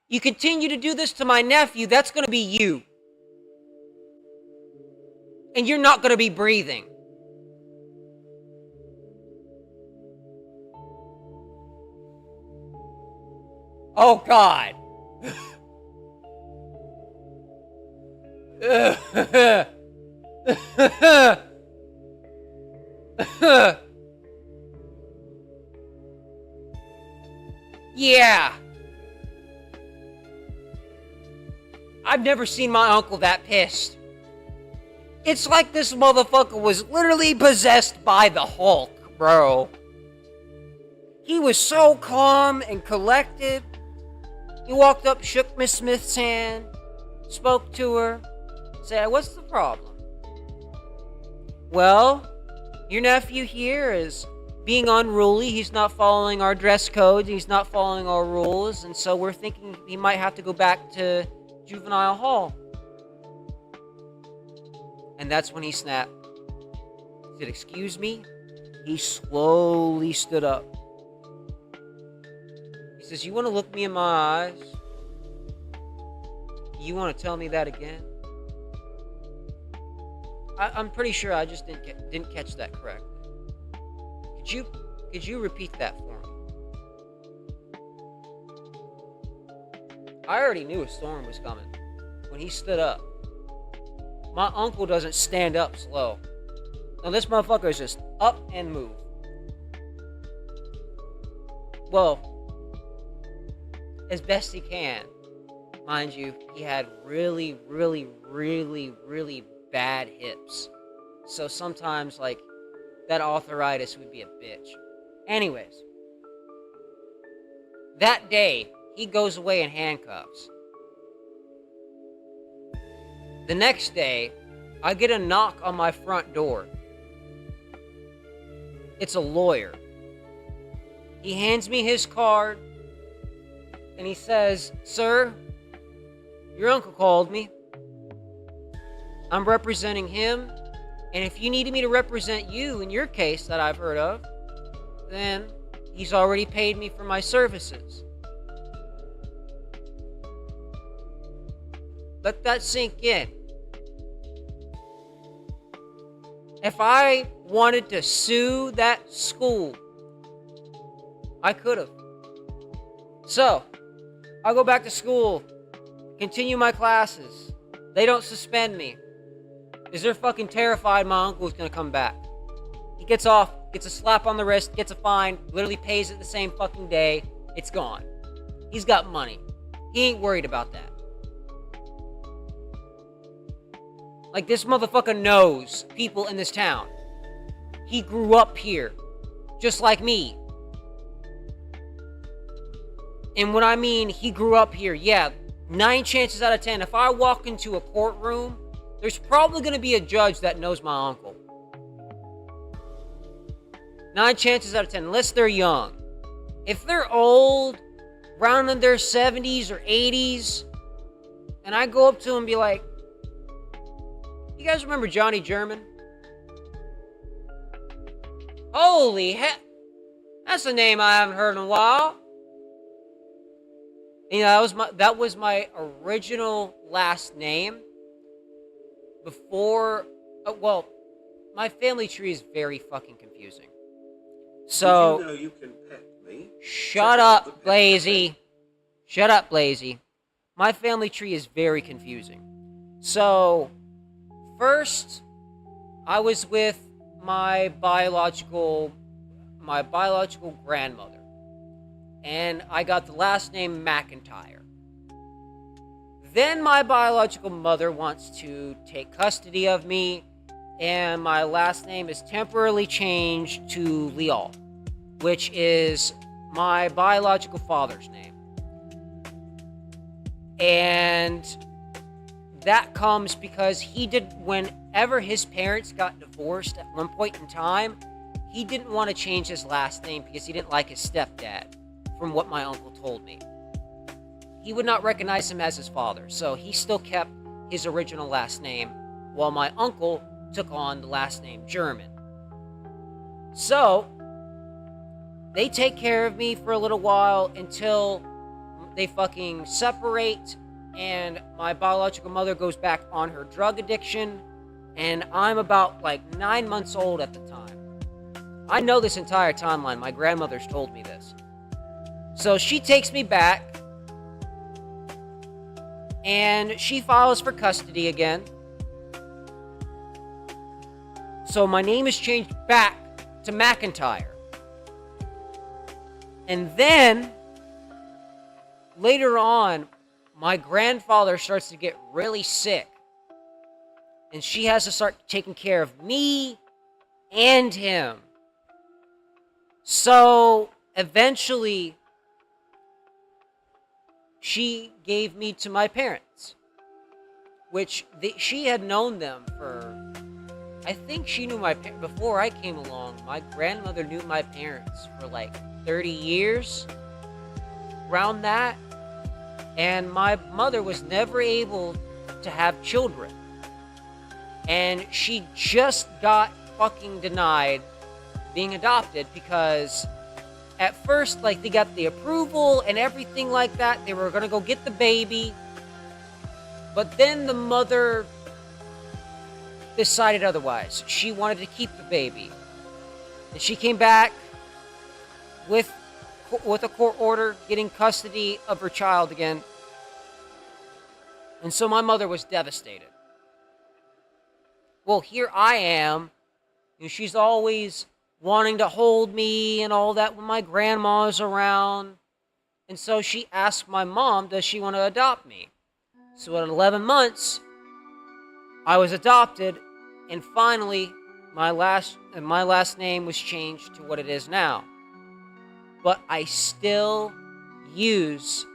You continue to do this to my nephew, that's going to be you. And you're not going to be breathing. Oh, God. Yeah. I've never seen my uncle that pissed. It's like this motherfucker was literally possessed by the Hulk, bro. He was so calm and collected. He walked up, shook Miss Smith's hand, spoke to her, said, what's the problem? Well, your nephew here is being unruly. He's not following our dress code. He's not following our rules. And so we're thinking he might have to go back to juvenile hall. And that's when he snapped. He said, excuse me? He slowly stood up. He says, you want to look me in my eyes? You want to tell me that again? I'm pretty sure I just didn't catch that correctly. Could you repeat that for me? I already knew a storm was coming when he stood up. My uncle doesn't stand up slow. Now this motherfucker is just up and move. Well, as best he can. Mind you, he had really, really, really, really bad hips. So sometimes, like, that arthritis would be a bitch. Anyways. That day, he goes away in handcuffs. The next day, I get a knock on my front door. It's a lawyer. He hands me his card, and he says, "Sir, your uncle called me. I'm representing him, and if you needed me to represent you in your case that I've heard of, then he's already paid me for my services." Let that sink in. If I wanted to sue that school, I could have. So, I go back to school, continue my classes. They don't suspend me, because they're fucking terrified my uncle is going to come back. He gets off, gets a slap on the wrist, gets a fine, literally pays it the same fucking day. It's gone. He's got money. He ain't worried about that. Like, this motherfucker knows people in this town. He grew up here, just like me. And when I mean he grew up here, yeah, 9 chances out of 10, if I walk into a courtroom, there's probably going to be a judge that knows my uncle. 9 chances out of 10, unless they're young. If they're old, around in their 70s or 80s, and I go up to them and be like, "You guys remember Johnny German?" Holy heck, that's a name I haven't heard in a while. You know, that was my original last name. Before, well, my family tree is very fucking confusing. So, Did you know you can pet me? Shut up, Blazy. Shut up, Blazy. My family tree is very confusing. So, first, I was with my biological grandmother. And I got the last name McIntyre. Then my biological mother wants to take custody of me, and my last name is temporarily changed to Leal, which is my biological father's name. And that comes because whenever his parents got divorced at one point in time, he didn't want to change his last name because he didn't like his stepdad, from what my uncle told me. He would not recognize him as his father, so he still kept his original last name, while my uncle took on the last name German. So, they take care of me for a little while until they fucking separate, and my biological mother goes back on her drug addiction, and I'm about 9 months old at the time. I know this entire timeline. My grandmother's told me this. So she takes me back, and she files for custody again. So my name is changed back to McIntyre. And then, later on, my grandfather starts to get really sick. And she has to start taking care of me and him. So, eventually, she gave me to my parents, which she had known them for, I think she knew my parents, before I came along, my grandmother knew my parents for 30 years, around that, and my mother was never able to have children, and she just got fucking denied being adopted because at first, they got the approval and everything like that. They were going to go get the baby. But then the mother decided otherwise. She wanted to keep the baby. And she came back with a court order getting custody of her child again. And so my mother was devastated. Well, here I am. And she's always wanting to hold me and all that when my grandma's around. And so she asked my mom, does she want to adopt me? So at 11 months, I was adopted, and finally, my last name was changed to what it is now. But I still use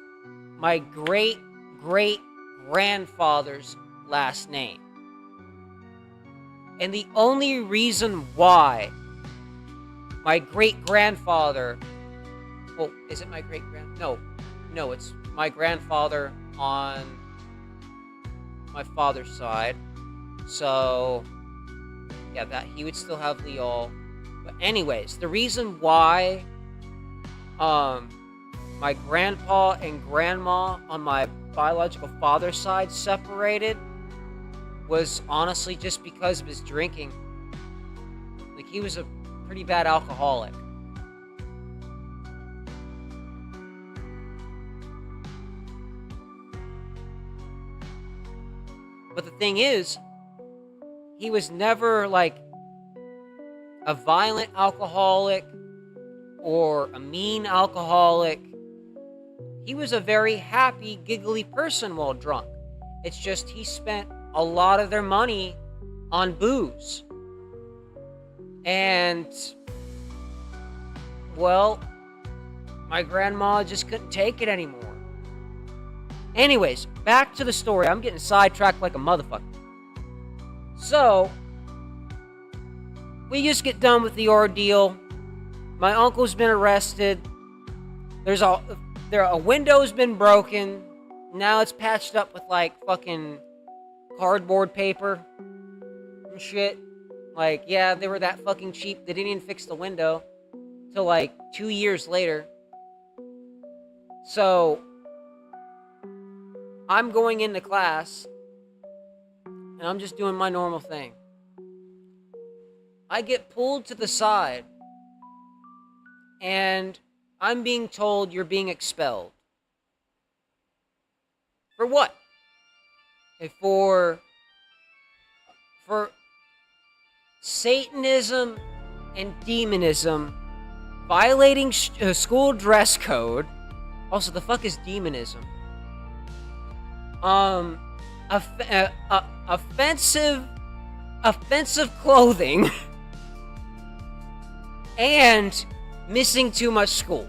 my great-great-grandfather's last name. And the only reason why my great-grandfather... Well, is it my great-grand... No, it's my grandfather on my father's side. So, yeah, that he would still have Leal. But anyways, the reason why my grandpa and grandma on my biological father's side separated was honestly just because of his drinking. Like, he was a pretty bad alcoholic. But the thing is, he was never like a violent alcoholic or a mean alcoholic. He was a very happy, giggly person while drunk. It's just he spent a lot of their money on booze. And, well, my grandma just couldn't take it anymore. Anyways, back to the story. I'm getting sidetracked like a motherfucker. So, we just get done with the ordeal. My uncle's been arrested. A window's been broken. Now it's patched up with like fucking cardboard paper and shit. Like, yeah, they were that fucking cheap. They didn't even fix the window till like 2 years later. So, I'm going into class and I'm just doing my normal thing. I get pulled to the side and I'm being told you're being expelled. For what? For Satanism and demonism, violating school dress code. Also, the fuck is demonism? Offensive clothing, and missing too much school.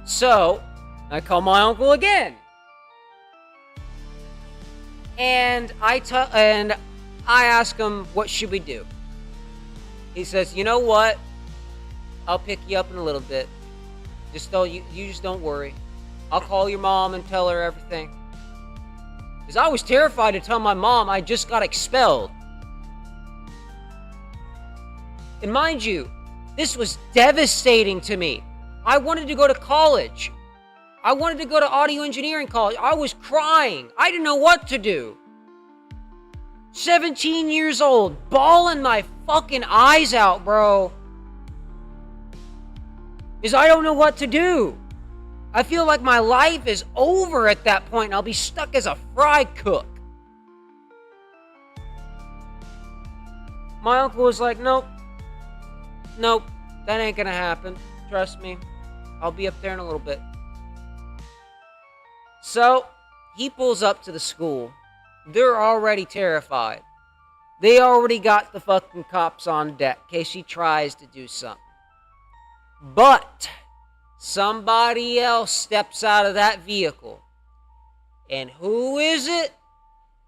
So, I call my uncle again. And I ask him, what should we do? He says, you know what? I'll pick you up in a little bit. You just don't worry. I'll call your mom and tell her everything. Because I was terrified to tell my mom I just got expelled. And mind you, this was devastating to me. I wanted to go to college. I wanted to go to audio engineering college. I was crying. I didn't know what to do. 17 years old, bawling my fucking eyes out, bro. Because I don't know what to do. I feel like my life is over at that point and I'll be stuck as a fry cook. My uncle was like, nope, that ain't gonna happen. Trust me, I'll be up there in a little bit. So, he pulls up to the school. They're already terrified. They already got the fucking cops on deck in case he tries to do something. But somebody else steps out of that vehicle. And who is it?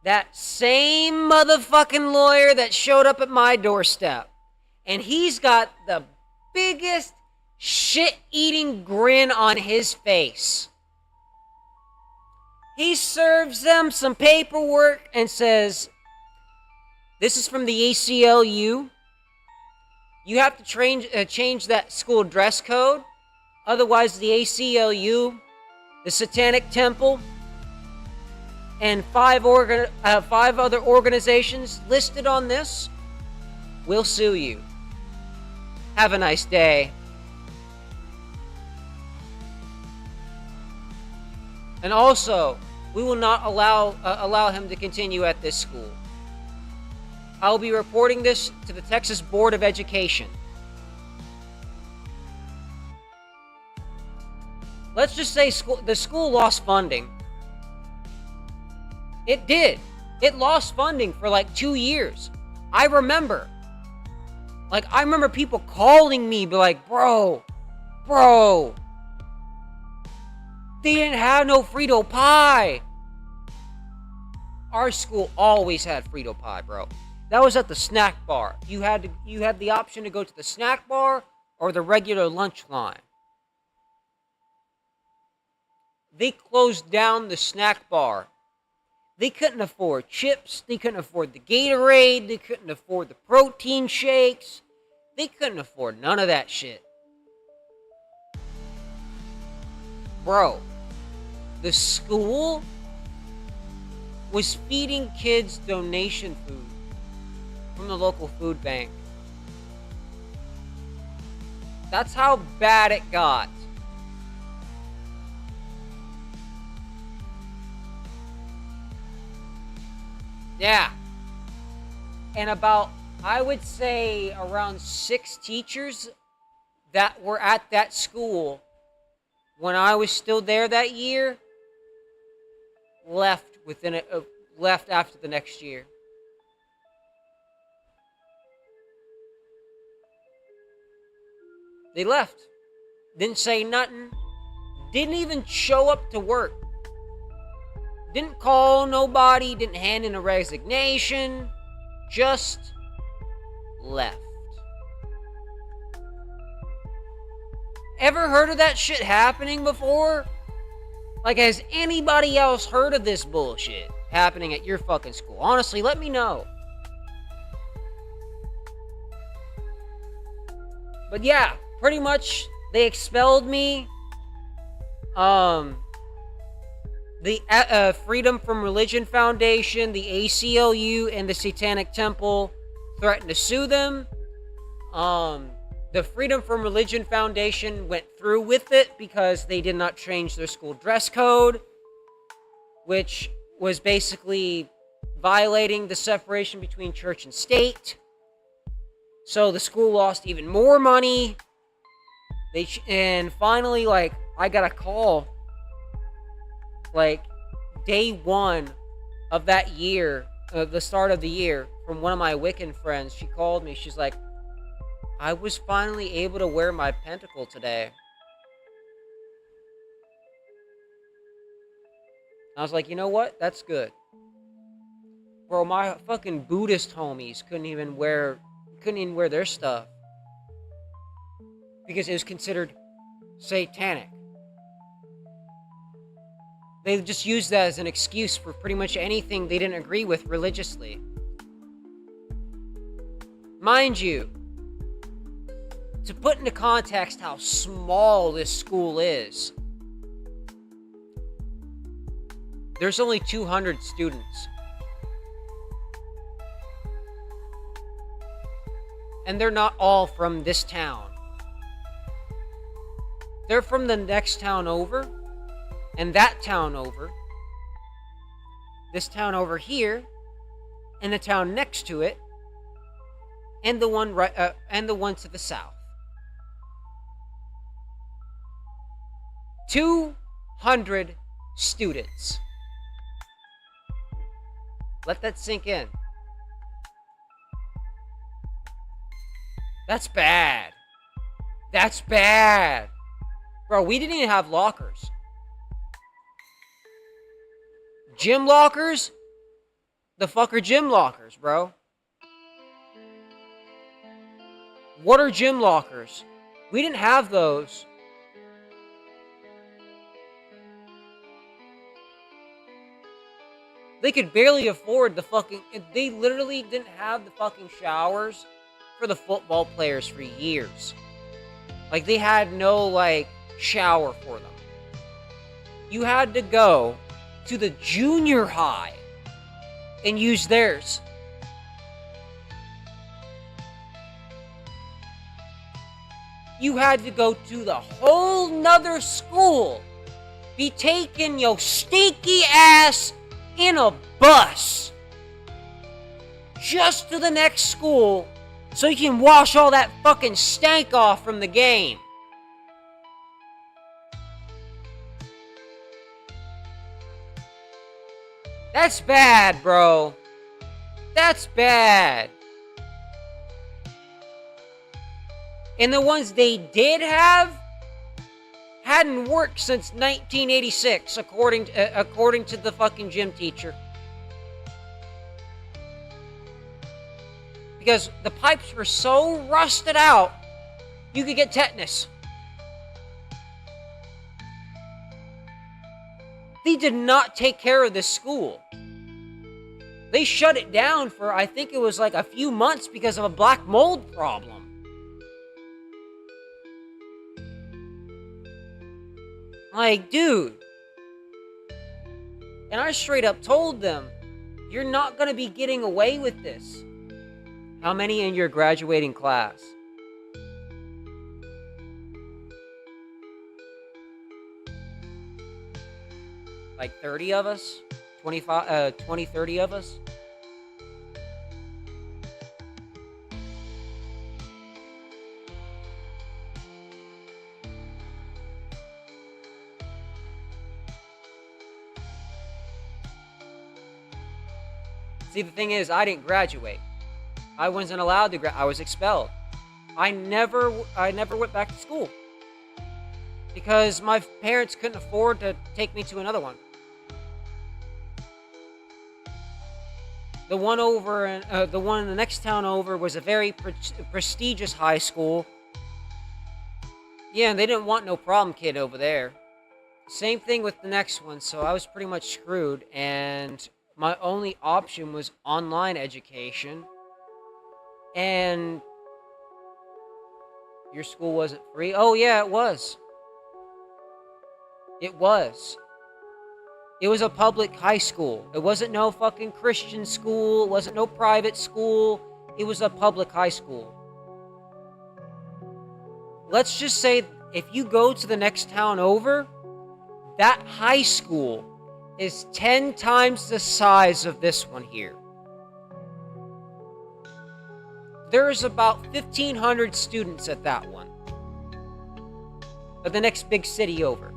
That same motherfucking lawyer that showed up at my doorstep. And he's got the biggest shit-eating grin on his face. He serves them some paperwork and says, this is from the ACLU. You have to change that school dress code. Otherwise, the ACLU, the Satanic Temple, and five other organizations listed on this will sue you. Have a nice day. And also, we will not allow him to continue at this school. I will be reporting this to the Texas Board of Education. Let's just say the school lost funding. It did. It lost funding for like 2 years. I remember. Like, I remember people calling me, be like, bro, they didn't have no Frito pie. Our school always had Frito pie, bro. That was at the snack bar. You had the option to go to the snack bar or the regular lunch line. They closed down the snack bar. They couldn't afford chips. They couldn't afford the Gatorade. They couldn't afford the protein shakes. They couldn't afford none of that shit. Bro, the school was feeding kids donation food from the local food bank. That's how bad it got. Yeah. And about, I would say, around 6 teachers that were at that school when I was still there that year left after the next year. They left. Didn't say nothing. Didn't even show up to work. Didn't call nobody. Didn't hand in a resignation. Just left. Ever heard of that shit happening before? Like, has anybody else heard of this bullshit happening at your fucking school? Honestly, let me know. But yeah, pretty much they expelled me. The Freedom from Religion Foundation, the ACLU, and the Satanic Temple threatened to sue them. The Freedom from Religion Foundation went through with it because they did not change their school dress code, which was basically violating the separation between church and state. So the school lost even more money. And finally, like, I got a call, like, day 1 of that year, the start of the year, from one of my Wiccan friends. She called me. She's like, I was finally able to wear my pentacle today. I was like, you know what? That's good. Bro, my fucking Buddhist homies couldn't even wear their stuff because it was considered satanic. They just used that as an excuse for pretty much anything they didn't agree with religiously. Mind you, to put into context how small this school is, there's only 200 students. And they're not all from this town. They're from the next town over, and that town over, this town over here, and the town next to it, and the one to the south. 200 students. Let that sink in. That's bad. That's bad. Bro, we didn't even have lockers. Gym lockers? The fuck are gym lockers, bro? What are gym lockers? We didn't have those. They could barely afford the fucking... They literally didn't have the fucking showers for the football players for years. Like, they had no, like, shower for them. You had to go to the junior high and use theirs. You had to go to the whole nother school, be taking your stinky ass in a bus just to the next school so you can wash all that fucking stank off from the game. That's bad, bro. That's bad. And the ones they did have hadn't worked since 1986, according to the fucking gym teacher. Because the pipes were so rusted out, you could get tetanus. They did not take care of this school. They shut it down for, I think it was like a few months because of a black mold problem. Like, dude. And I straight up told them, you're not going to be getting away with this. How many in your graduating class? Like 30 of us? 20, 30 of us? See, the thing is, I didn't graduate. I wasn't allowed to graduate. I was expelled. I never went back to school because my parents couldn't afford to take me to another one. The one over, the one in the next town over was a very prestigious high school. Yeah, and they didn't want no problem kid over there. Same thing with the next one, so I was pretty much screwed, and my only option was online education. And your school wasn't free? Oh yeah, it was. It was. It was a public high school. It wasn't no fucking Christian school. It wasn't no private school. It was a public high school. Let's just say if you go to the next town over, that high school is 10 times the size of this one here. There's about 1,500 students at that one. At the next big city over.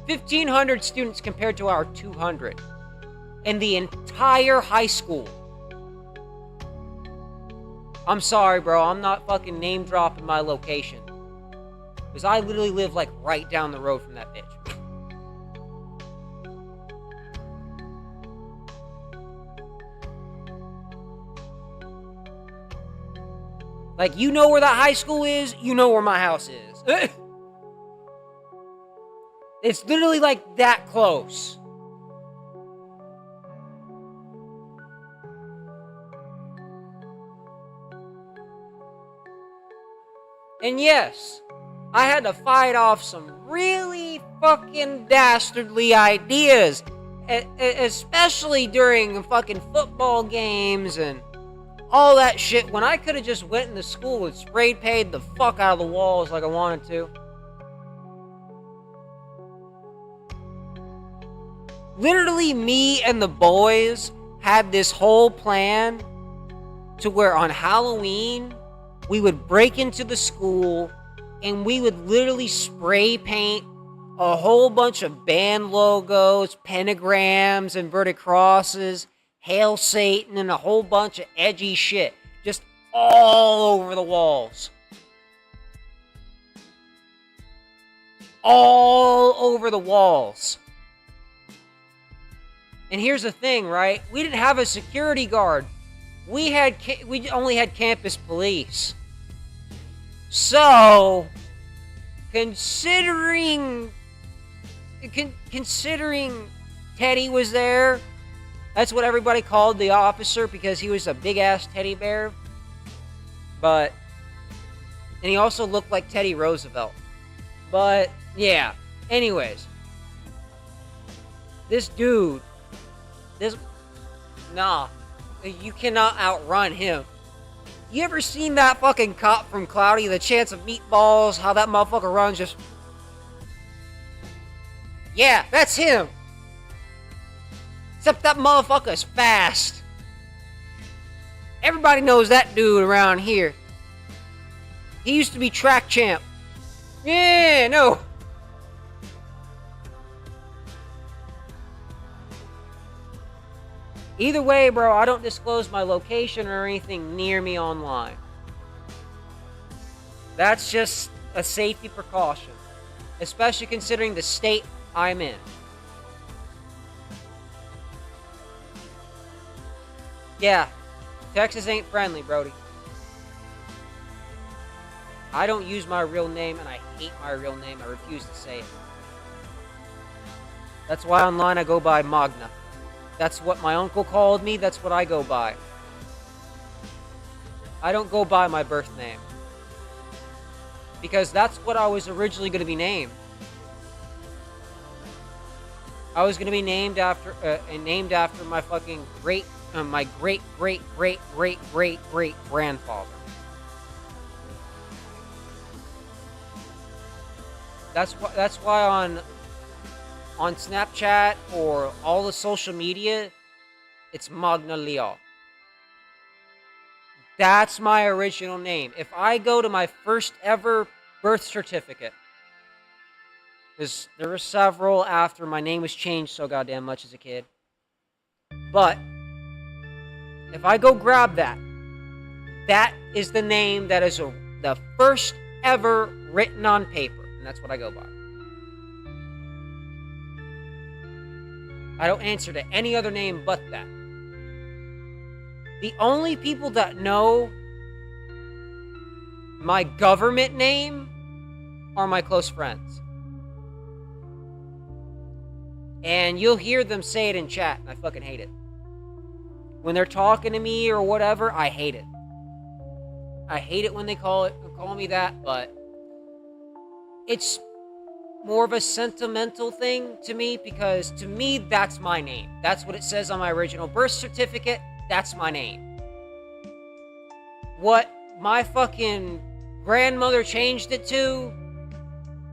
1,500 students compared to our 200. In the entire high school. I'm sorry, bro. I'm not fucking name dropping my location. Because I literally live like right down the road from that bitch. Like, you know where that high school is, you know where my house is. It's literally like that close. And yes, I had to fight off some really fucking dastardly ideas. Especially during fucking football games and all that shit, when I could have just went into school and spray painted the fuck out of the walls like I wanted to. Literally, me and the boys had this whole plan to where on Halloween, we would break into the school and we would literally spray paint a whole bunch of band logos, pentagrams, inverted crosses, Hail Satan, and a whole bunch of edgy shit. Just all over the walls. All over the walls. And here's the thing, right? We didn't have a security guard. We only had campus police. So, considering Teddy was there, that's what everybody called the officer because he was a big-ass teddy bear. And he also looked like Teddy Roosevelt. But, yeah. Anyways. This dude. Nah. You cannot outrun him. You ever seen that fucking cop from Cloudy, The Chance of Meatballs? How that motherfucker runs just... Yeah, that's him. Except that motherfucker's fast. Everybody knows that dude around here. He used to be track champ. Yeah, no. Either way, bro, I don't disclose my location or anything near me online. That's just a safety precaution, especially considering the state I'm in. Yeah, Texas ain't friendly, Brody. I don't use my real name, and I hate my real name. I refuse to say it. That's why online I go by Magna. That's what my uncle called me. That's what I go by. I don't go by my birth name. Because that's what I was originally going to be named. I was going to be named after my fucking my great grandfather. That's why on Snapchat or all the social media, it's Magna Leo. That's my original name. If I go to my first ever birth certificate, because there were several after my name was changed so goddamn much as a kid. But if I go grab that, that is the name that is the first ever written on paper. And that's what I go by. I don't answer to any other name but that. The only people that know my government name are my close friends. And you'll hear them say it in chat, and I fucking hate it. When they're talking to me or whatever, I hate it. I hate it when they call me that, but it's more of a sentimental thing to me, because to me, that's my name. That's what it says on my original birth certificate. That's my name. What my fucking grandmother changed it to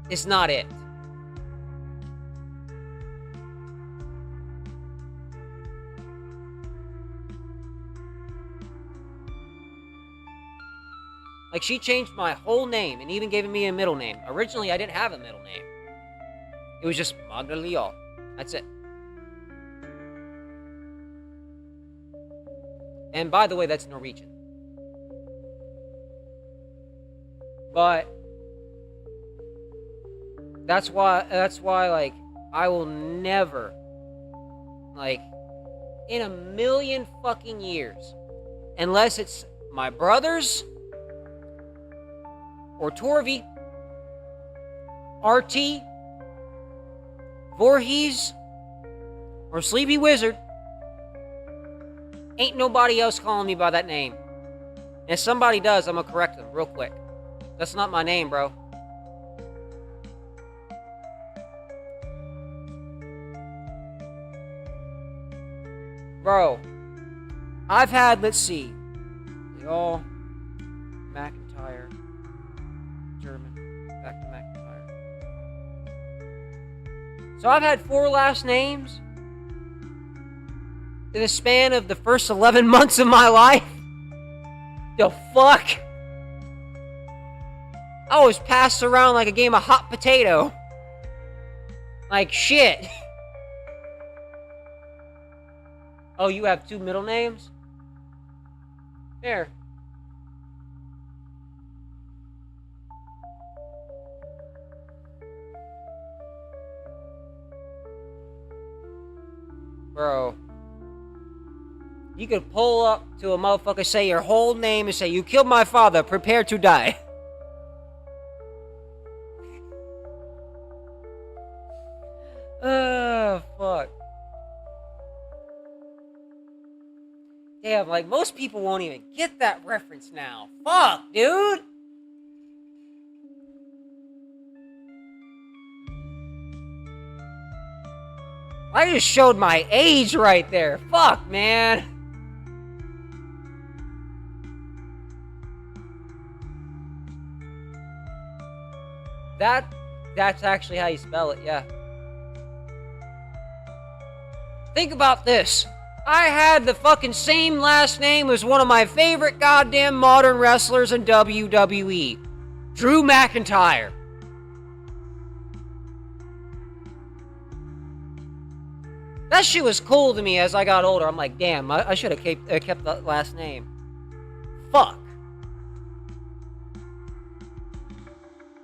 is not it. Like, she changed my whole name and even gave me a middle name. Originally, I didn't have a middle name. It was just Magna Leo. That's it. And by the way, that's Norwegian. But that's why, like, I will never, like, in a million fucking years, unless it's my brothers, or Torvi, RT, Voorhees, or Sleepy Wizard, ain't nobody else calling me by that name. And if somebody does, I'm gonna correct them real quick. That's not my name, bro. Bro, I've had, let's see, all McIntyre, German, back to McIntyre. So I've had 4 last names in the span of the first 11 months of my life. The fuck? I was passed around like a game of hot potato. Like shit. Oh, you have 2 middle names? There. Bro. You could pull up to a motherfucker, say your whole name, and say, "You killed my father, prepare to die." Oh, fuck. Damn, like, most people won't even get that reference now. Fuck, dude! I just showed my age right there. Fuck, man. That's actually how you spell it, yeah. Think about this. I had the fucking same last name as one of my favorite goddamn modern wrestlers in WWE. Drew McIntyre. That shit was cool to me as I got older. I'm like, damn, I should have kept that last name. Fuck.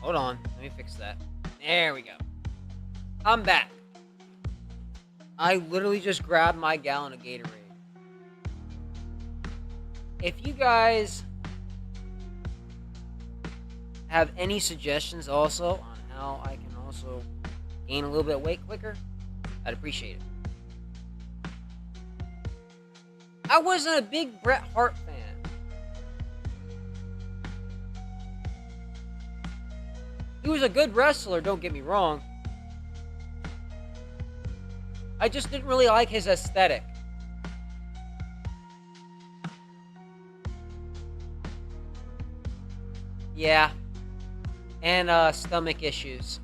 Hold on. Let me fix that. There we go. I'm back. I literally just grabbed my gallon of Gatorade. If you guys have any suggestions also on how I can also gain a little bit of weight quicker, I'd appreciate it. I wasn't a big Bret Hart fan. He was a good wrestler, don't get me wrong. I just didn't really like his aesthetic. Yeah. And stomach issues.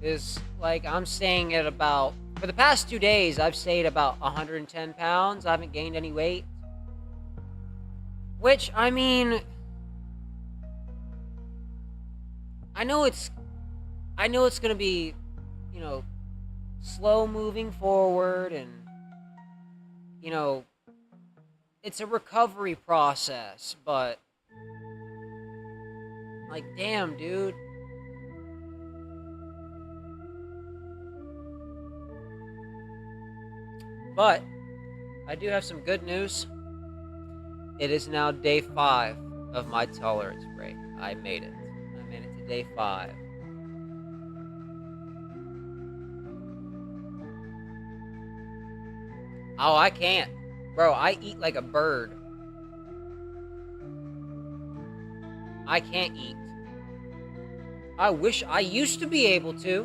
Is like I'm staying at about, for the past 2 days, I've stayed about 110 pounds. I haven't gained any weight. Which, I mean, I know it's gonna be, you know, slow moving forward, and, you know, it's a recovery process, but, like, damn, dude. But I do have some good news. It is now day 5 of my tolerance break. I made it. I made it to day 5. Oh, I can't. Bro, I eat like a bird. I can't eat. I wish I used to be able to.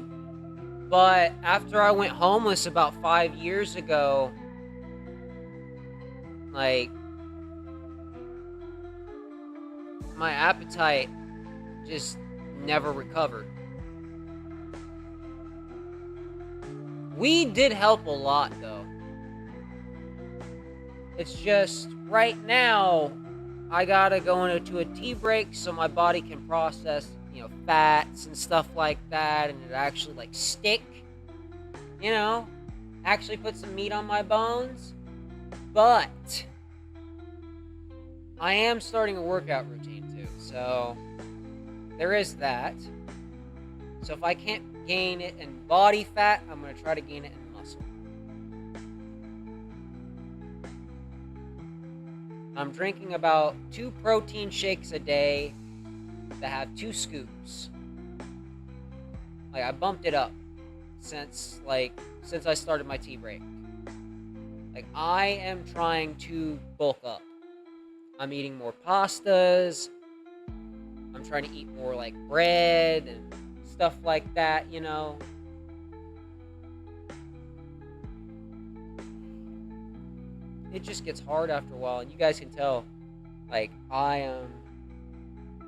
But after I went homeless about 5 years ago, like, my appetite just never recovered. Weed did help a lot, though. It's just, right now, I gotta go into a tea break so my body can process, you know, fats and stuff like that, and it actually, like, stick, you know, actually put some meat on my bones. But I am starting a workout routine too, so there is that. So if I can't gain it in body fat, I'm going to try to gain it in muscle. I'm drinking about 2 protein shakes a day that have 2 scoops. Like, I bumped it up since I started my tea break. Like, I am trying to bulk up. I'm eating more pastas. I'm trying to eat more, like, bread and stuff like that, you know. It just gets hard after a while, and you guys can tell, like, I am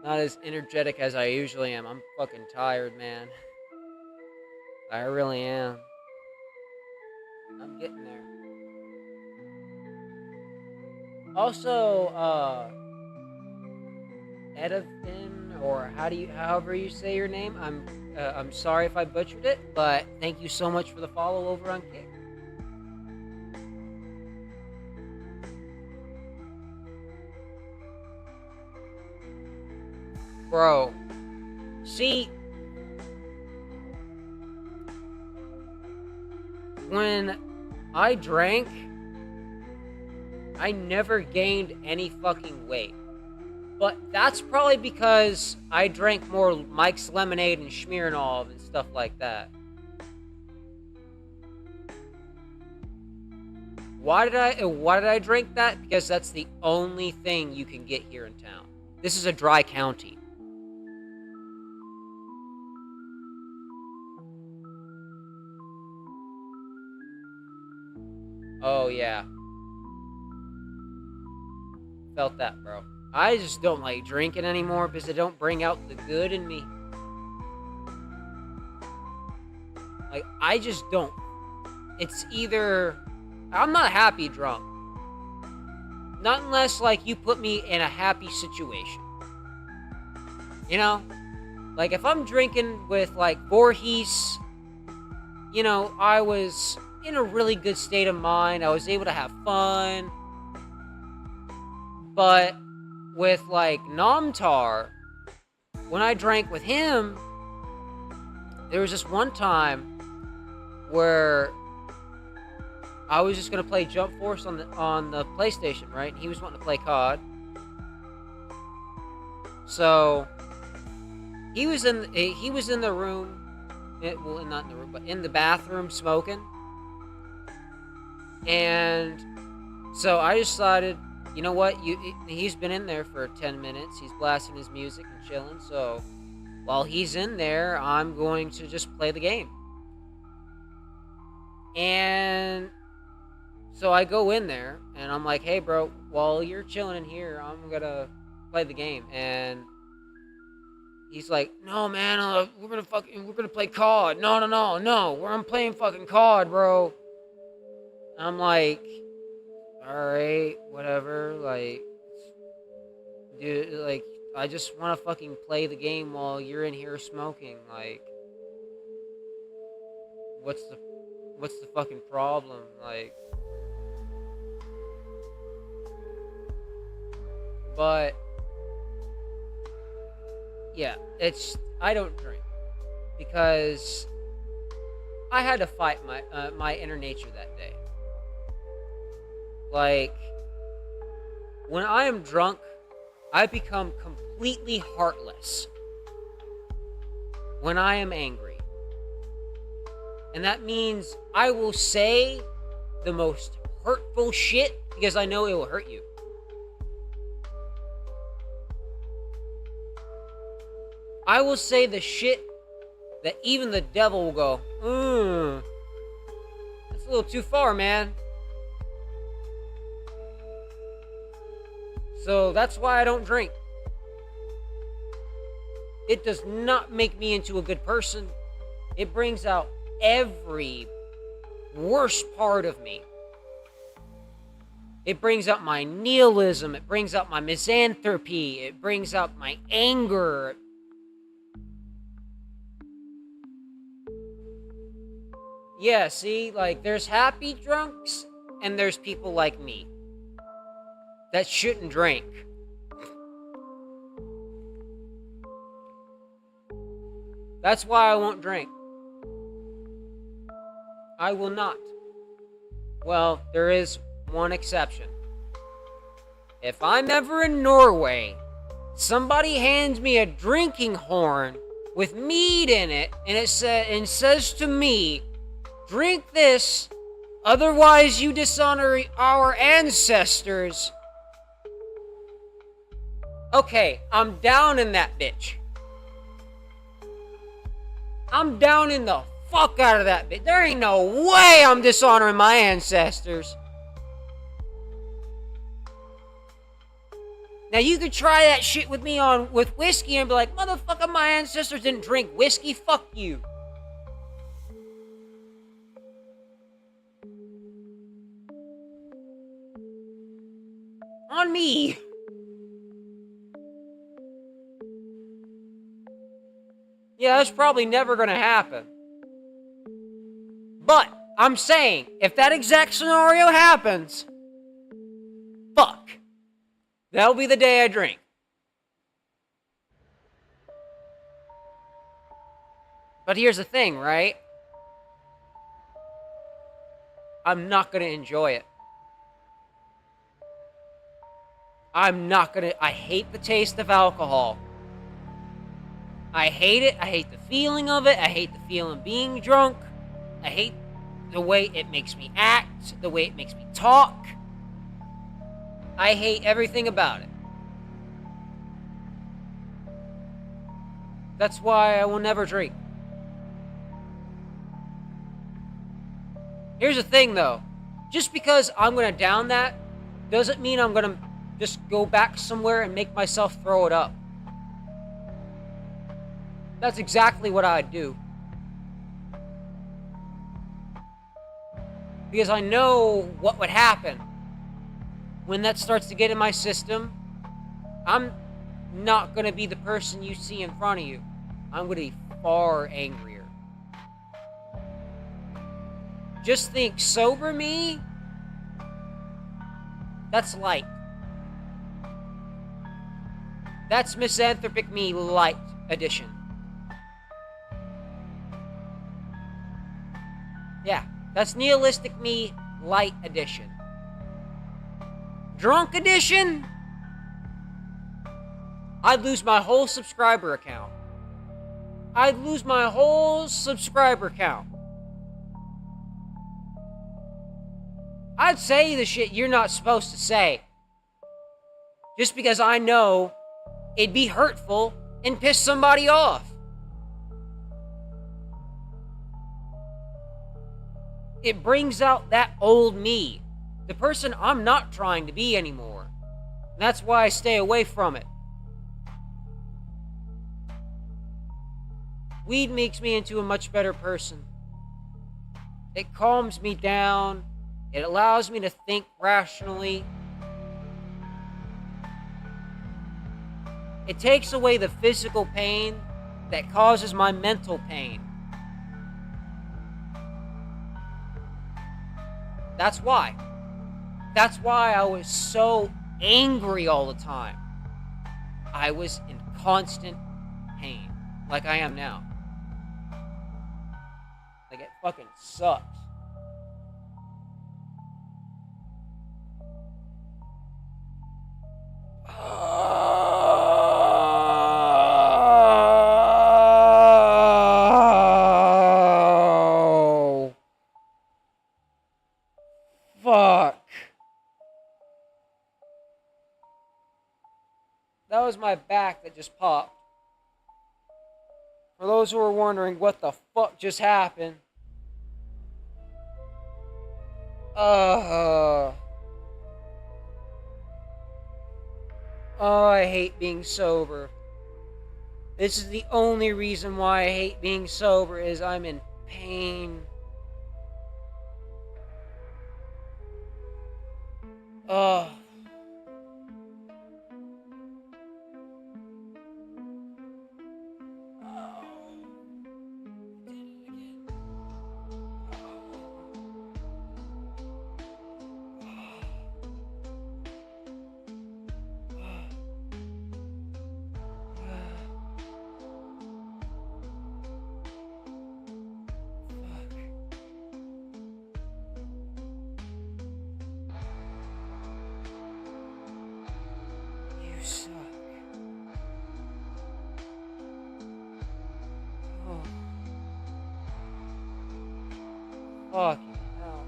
not as energetic as I usually am. I'm fucking tired, man. I really am. I'm getting there. Also, Edifin, or however you say your name. I'm sorry if I butchered it, but thank you so much for the follow over on Kick. Bro, see, when I drank, I never gained any fucking weight. But that's probably because I drank more Mike's Lemonade and Smirnoff and stuff like that. Why did I drink that? Because that's the only thing you can get here in town. This is a dry county. Oh, yeah. Felt that, bro. I just don't like drinking anymore because it don't bring out the good in me. Like, I just don't. It's either... I'm not happy drunk. Not unless, like, you put me in a happy situation. You know? Like, if I'm drinking with, like, Voorhees, you know, I was in a really good state of mind. I was able to have fun. But with like Namtar, when I drank with him, there was just one time where I was just gonna play Jump Force on the PlayStation, right? And he was wanting to play COD. So he was in the room, well, not in the room, but in the bathroom smoking. And so I decided, you know what? He's been in there for 10 minutes. He's blasting his music and chilling. So while he's in there, I'm going to just play the game. And so I go in there, and I'm like, hey, bro, while you're chilling in here, I'm going to play the game. And he's like, no, man, we're going to play COD. No. I'm playing fucking COD, bro. I'm like, all right, whatever. Like, dude, like, I just want to fucking play the game while you're in here smoking. Like, what's the fucking problem? Like, but yeah, I don't drink because I had to fight my inner nature that day. Like, when I am drunk, I become completely heartless. When I am angry. And that means I will say the most hurtful shit because I know it will hurt you. I will say the shit that even the devil will go, that's a little too far, man. So that's why I don't drink. It does not make me into a good person. It brings out every worst part of me. It brings out my nihilism. It brings out my misanthropy. It brings out my anger. Yeah, see, like, there's happy drunks and there's people like me that shouldn't drink. That's why I won't drink. I will not. Well, there is one exception. If I'm ever in Norway, somebody hands me a drinking horn with mead in it, and it says to me, drink this, otherwise you dishonor our ancestors. Okay, I'm down in that bitch. I'm down in the fuck out of that bitch. There ain't no way I'm dishonoring my ancestors. Now you could try that shit with me with whiskey and be like, motherfucker, my ancestors didn't drink whiskey. Fuck you. On me. Yeah, that's probably never gonna happen. But I'm saying, if that exact scenario happens, fuck. That'll be the day I drink. But here's the thing, right? I'm not gonna enjoy it. I hate the taste of alcohol. I hate it. I hate the feeling of it. I hate the feeling being drunk. I hate the way it makes me act, the way it makes me talk. I hate everything about it. That's why I will never drink. Here's the thing, though. Just because I'm going to down that doesn't mean I'm going to just go back somewhere and make myself throw it up. That's exactly what I'd do. Because I know what would happen when that starts to get in my system. I'm not going to be the person you see in front of you. I'm going to be far angrier. Just think, sober me, that's light. That's Misanthropic Me Light Edition. Yeah, that's Nihilistic Me Light Edition. Drunk Edition? I'd lose my whole subscriber account. I'd lose my whole subscriber count. I'd say the shit you're not supposed to say. Just because I know it'd be hurtful and piss somebody off. It brings out that old me. The person I'm not trying to be anymore. And that's why I stay away from it. Weed makes me into a much better person. It calms me down. It allows me to think rationally. It takes away the physical pain that causes my mental pain. That's why. That's why I was so angry all the time. I was in constant pain, like I am now. Like, it fucking sucks. Oh. Fuck. That was my back that just popped. For those who are wondering what the fuck just happened. Oh, I hate being sober. This is the only reason why I hate being sober, is I'm in pain. Oh. Suck. Oh. Fucking hell.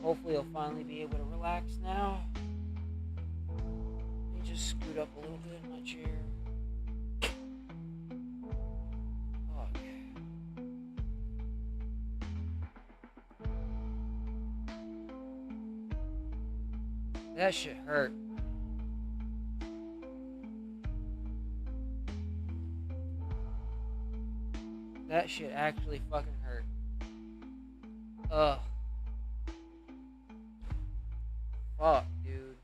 Hopefully I'll finally be able to relax now. Let me just scoot up a little bit in my chair. That shit hurt. That shit actually fucking hurt. Ugh. Fuck, dude.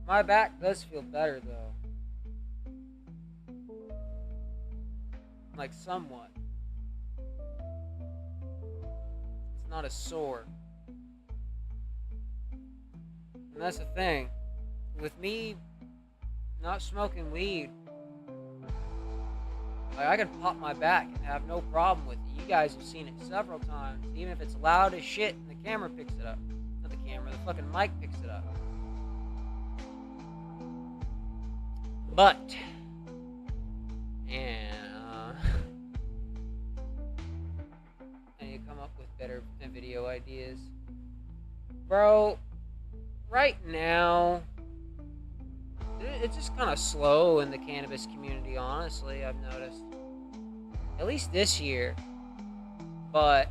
My back does feel better, though. Like, somewhat. It's not as sore. And that's the thing. With me not smoking weed, like, I can pop my back and have no problem with it. You guys have seen it several times. Even if it's loud as shit and the camera picks it up. Not the camera, the fucking mic picks it up. But, and, I need to come up with better video ideas. Bro, right now, it's just kind of slow in the cannabis community, honestly, I've noticed. At least this year. But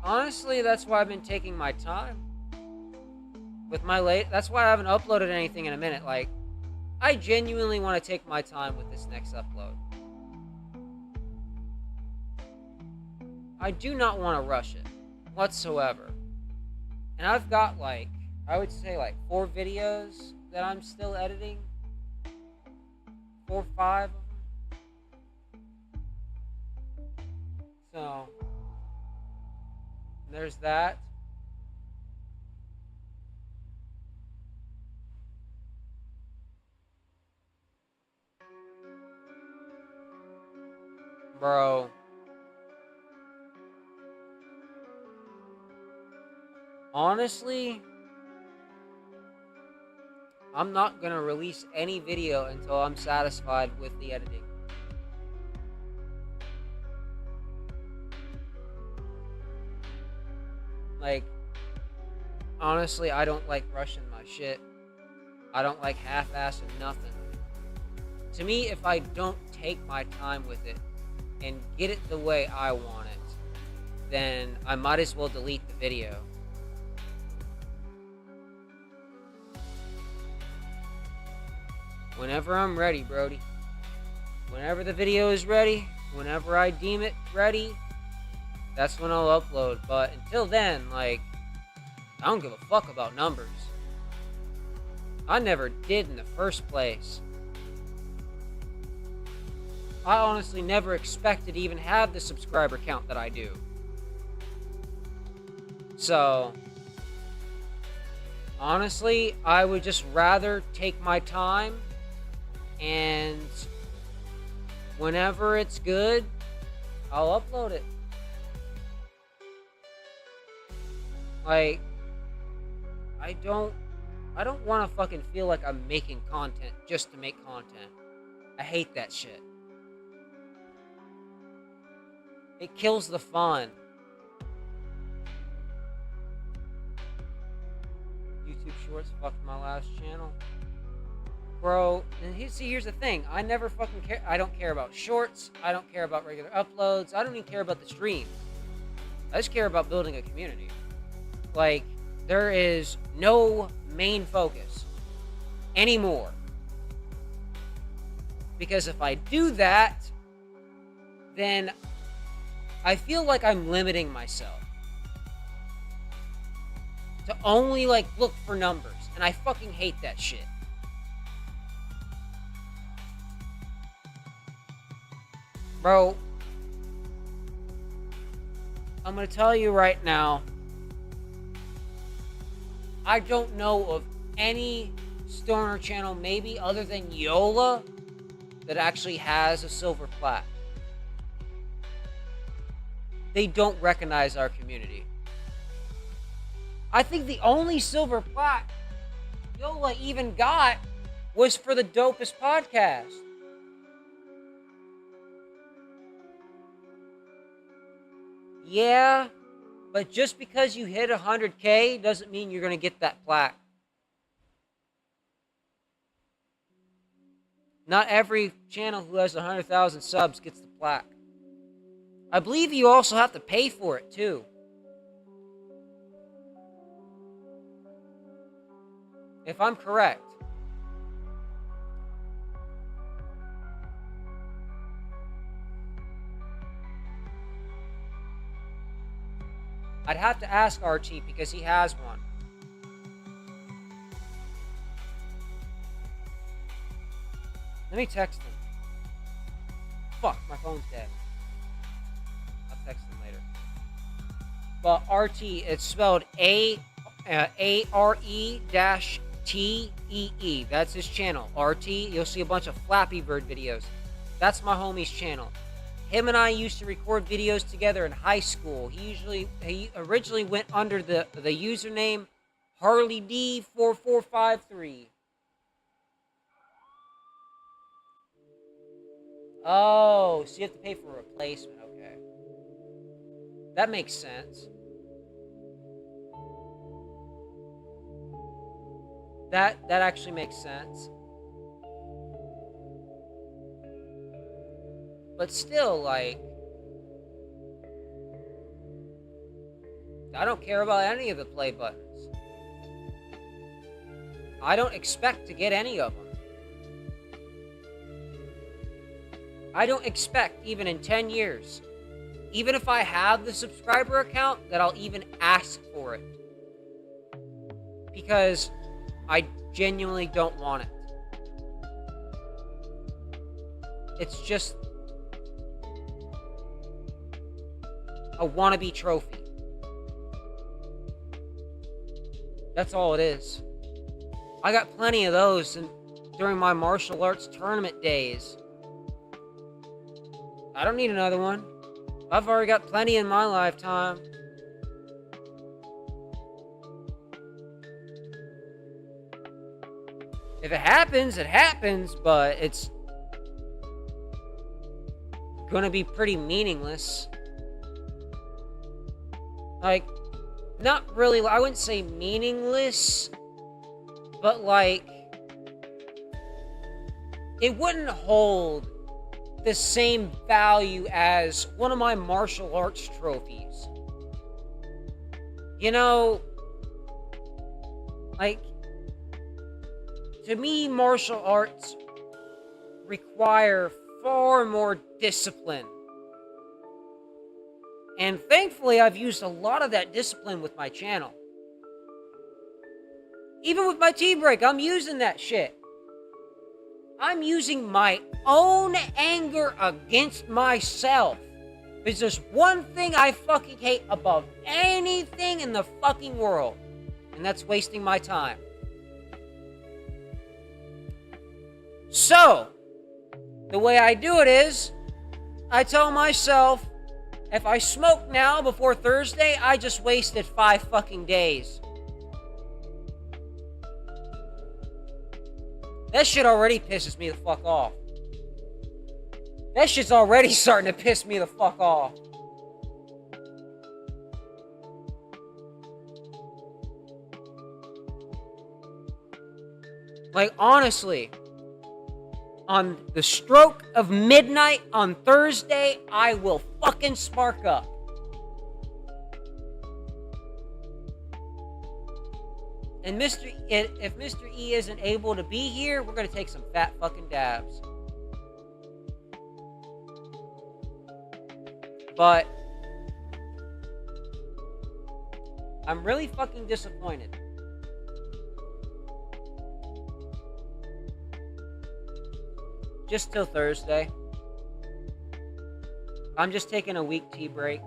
honestly, that's why I've been taking my time. With my that's why I haven't uploaded anything in a minute. Like, I genuinely want to take my time with this next upload. I do not want to rush it whatsoever. And I've got, like, I would say, like, 4 videos that I'm still editing. 4 or 5 of them. So, there's that. Bro. Honestly, I'm not gonna release any video until I'm satisfied with the editing. Like, honestly, I don't like rushing my shit. I don't like half-assing nothing. To me, if I don't take my time with it and get it the way I want it, then I might as well delete the video. Whenever I'm ready, Brody. Whenever the video is ready, whenever I deem it ready, that's when I'll upload. But until then, like, I don't give a fuck about numbers. I never did in the first place. I honestly never expected to even have the subscriber count that I do. So, honestly, I would just rather take my time, and whenever it's good, I'll upload it. Like, I don't want to fucking feel like I'm making content just to make content. I hate that shit. It kills the fun. YouTube Shorts fucked my last channel. Bro, and here's the thing. I never fucking care. I don't care about shorts. I don't care about regular uploads. I don't even care about the streams. I just care about building a community. Like, there is no main focus anymore. Because if I do that, then I feel like I'm limiting myself to only, like, look for numbers. And I fucking hate that shit. Bro, I'm gonna tell you right now, I don't know of any stoner channel, maybe other than Yola, that actually has a silver plaque. They don't recognize our community. I think the only silver plaque Yola even got was for the dopest podcast. Yeah, but just because you hit 100K doesn't mean you're going to get that plaque. Not every channel who has 100,000 subs gets the plaque. I believe you also have to pay for it, too. If I'm correct. I'd have to ask RT because he has one. Let me text him. Fuck, my phone's dead. I'll text him later. But RT, it's spelled ARE-TEE. That's his channel. RT, you'll see a bunch of Flappy Bird videos. That's my homie's channel. Him and I used to record videos together in high school. He originally went under the username HarleyD4453. Oh, so you have to pay for a replacement. Okay. That makes sense. That actually makes sense. But still, like, I don't care about any of the play buttons. I don't expect to get any of them. I don't expect, even in 10 years, even if I have the subscriber account, that I'll even ask for it. Because I genuinely don't want it. It's just a wannabe trophy. That's all it is. I got plenty of those during my martial arts tournament days. I don't need another one. I've already got plenty in my lifetime. If it happens, but it's gonna be pretty meaningless. Like, not really, I wouldn't say meaningless, but like, it wouldn't hold the same value as one of my martial arts trophies. You know, like, to me, martial arts require far more discipline. And thankfully, I've used a lot of that discipline with my channel. Even with my tea break, I'm using that shit. I'm using my own anger against myself. Because there's one thing I fucking hate above anything in the fucking world. And that's wasting my time. So, the way I do it is, I tell myself, if I smoke now before Thursday, I just wasted 5 fucking days. That shit already pisses me the fuck off. That shit's already starting to piss me the fuck off. Like, honestly, on the stroke of midnight on Thursday, I will fucking spark up. And if Mr. E isn't able to be here, we're gonna take some fat fucking dabs. But I'm really fucking disappointed. Just till Thursday. I'm just taking a week tea break.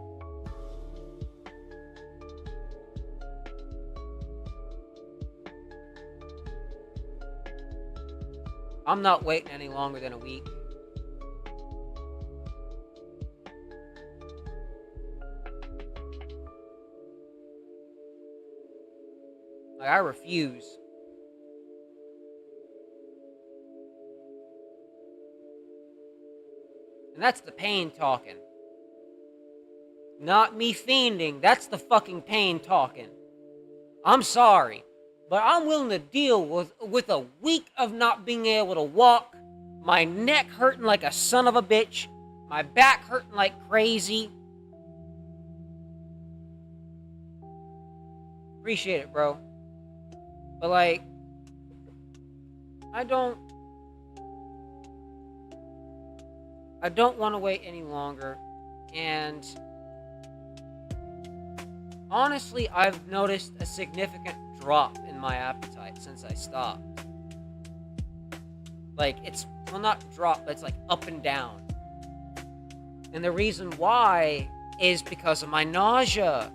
I'm not waiting any longer than a week. Like, I refuse. And that's the pain talking. Not me fiending. That's the fucking pain talking. I'm sorry, but I'm willing to deal with a week of not being able to walk, my neck hurting like a son of a bitch, my back hurting like crazy. Appreciate it, bro. But like, I don't want to wait any longer. And honestly, I've noticed a significant drop in my appetite since I stopped. Like, it's, well, not drop, but it's like up and down. And the reason why is because of my nausea.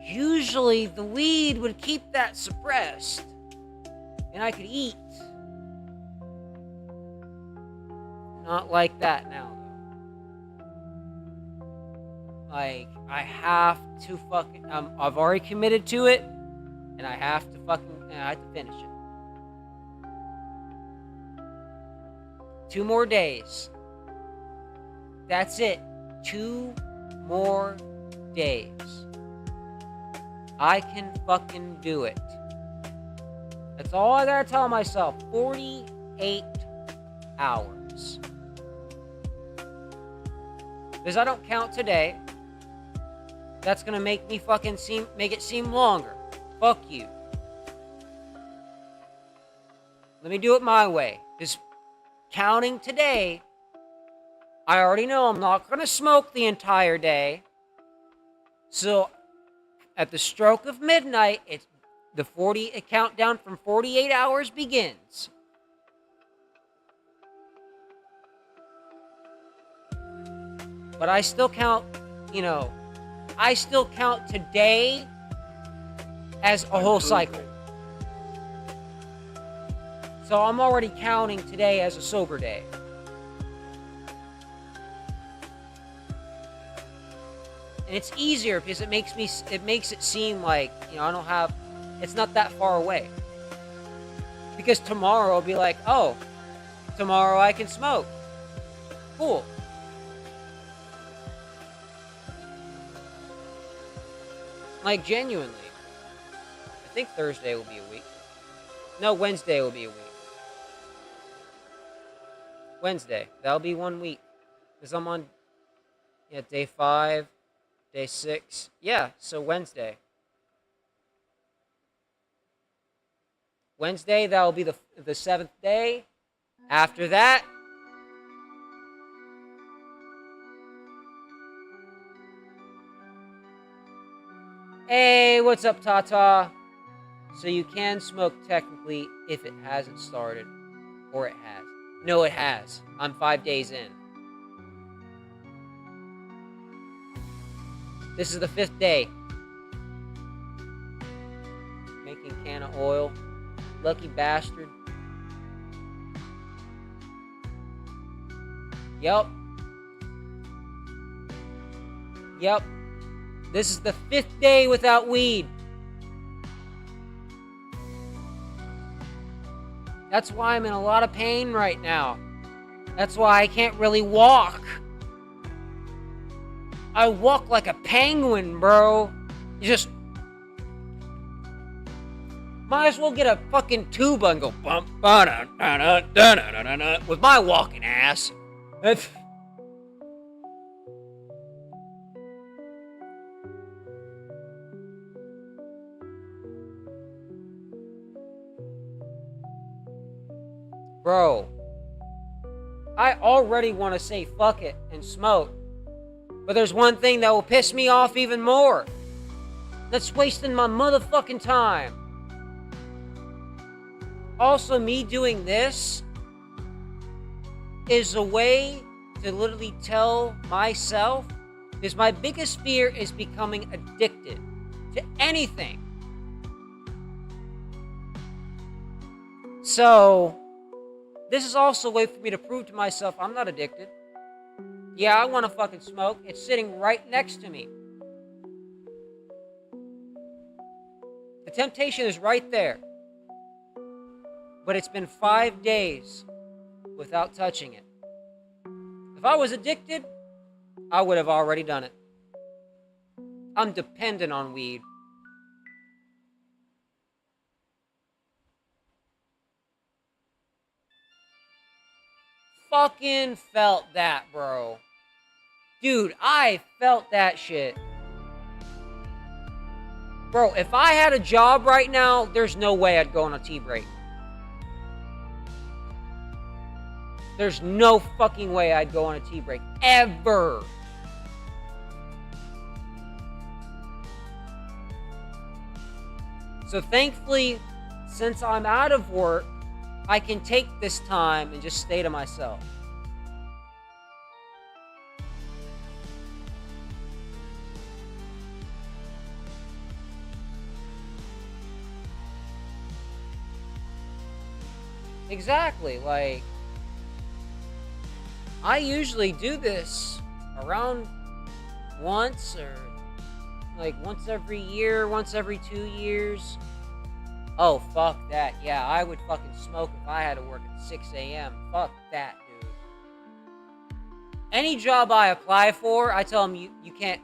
Usually the weed would keep that suppressed and I could eat. Not like that now, though. Like, I have to fucking, I've already committed to it, and I have to finish it. 2 more days. That's it. 2 more days. I can fucking do it. That's all I gotta tell myself. 48 hours. Because I don't count today. That's gonna make me fucking make it seem longer. Fuck you. Let me do it my way. Because counting today, I already know I'm not gonna smoke the entire day. So at the stroke of midnight, it's a countdown from 48 hours begins. But I still count, you know, I still count today as a whole cycle. So I'm already counting today as a sober day. And it's easier because it makes it seem like, you know, I don't have, it's not that far away. Because tomorrow I'll be like, oh, tomorrow I can smoke. Cool. Like, genuinely. I think Thursday will be a week. No, Wednesday will be a week. Wednesday. That'll be 1 week. Because I'm on, yeah, day 5, day 6. Yeah, so Wednesday. Wednesday, that'll be the 7th day. After that, hey, what's up, Tata? So you can smoke technically if it hasn't started. Or it has. No, it has. I'm 5 days in. This is the 5th day. Making can of oil. Lucky bastard. Yep. Yep. This is the 5th day without weed. That's why I'm in a lot of pain right now. That's why I can't really walk. I walk like a penguin, bro. You just might as well get a fucking tuba and go bump with my walking ass. Bro, I already want to say fuck it and smoke. But there's one thing that will piss me off even more. That's wasting my motherfucking time. Also, me doing this is a way to literally tell myself, because my biggest fear is becoming addicted to anything. So, this is also a way for me to prove to myself I'm not addicted. Yeah, I want to fucking smoke. It's sitting right next to me. The temptation is right there. But it's been 5 days without touching it. If I was addicted, I would have already done it. I'm dependent on weed. Fucking felt that, bro. Dude, I felt that shit. Bro, if I had a job right now, there's no way I'd go on a tea break. There's no fucking way I'd go on a tea break. Ever. So thankfully, since I'm out of work, I can take this time and just stay to myself. Exactly, like, I usually do this around once or like once every year, once every 2 years. Oh, fuck that. Yeah, I would fucking smoke if I had to work at 6 a.m. Fuck that, dude. Any job I apply for, I tell them, you can't,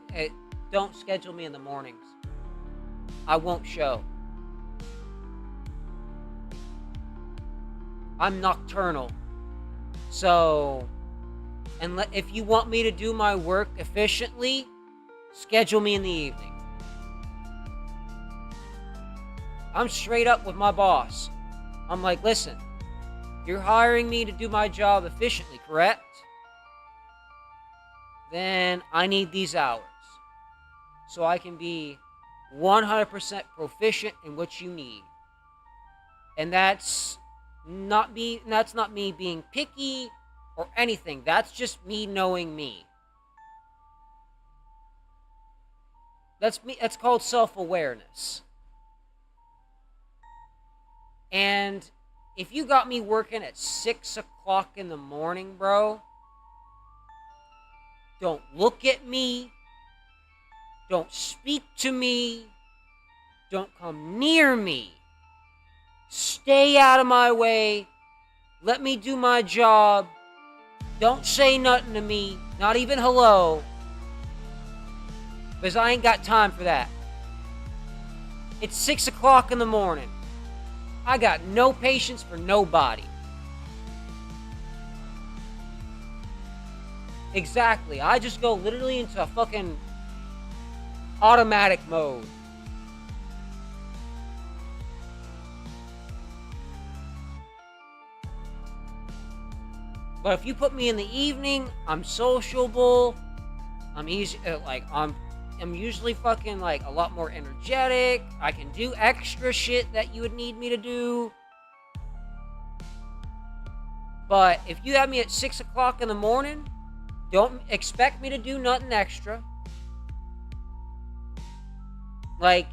don't schedule me in the mornings. I won't show. I'm nocturnal. So, and if you want me to do my work efficiently, schedule me in the evening. I'm straight up with my boss. I'm like, listen, you're hiring me to do my job efficiently, correct? Then I need these hours so I can be 100% proficient in what you need. And that's not me being picky or anything. That's just me knowing me. That's called self-awareness. And if you got me working at 6 o'clock in the morning, bro, don't look at me. Don't speak to me. Don't come near me. Stay out of my way. Let me do my job. Don't say nothing to me. Not even hello. Because I ain't got time for that. It's 6 o'clock in the morning. I got no patience for nobody. Exactly. I just go literally into a fucking automatic mode. But if you put me in the evening, I'm sociable. I'm easy, I'm usually fucking like a lot more energetic. I can do extra shit that you would need me to do. But if you have me at 6 o'clock in the morning, don't expect me to do nothing extra. Like,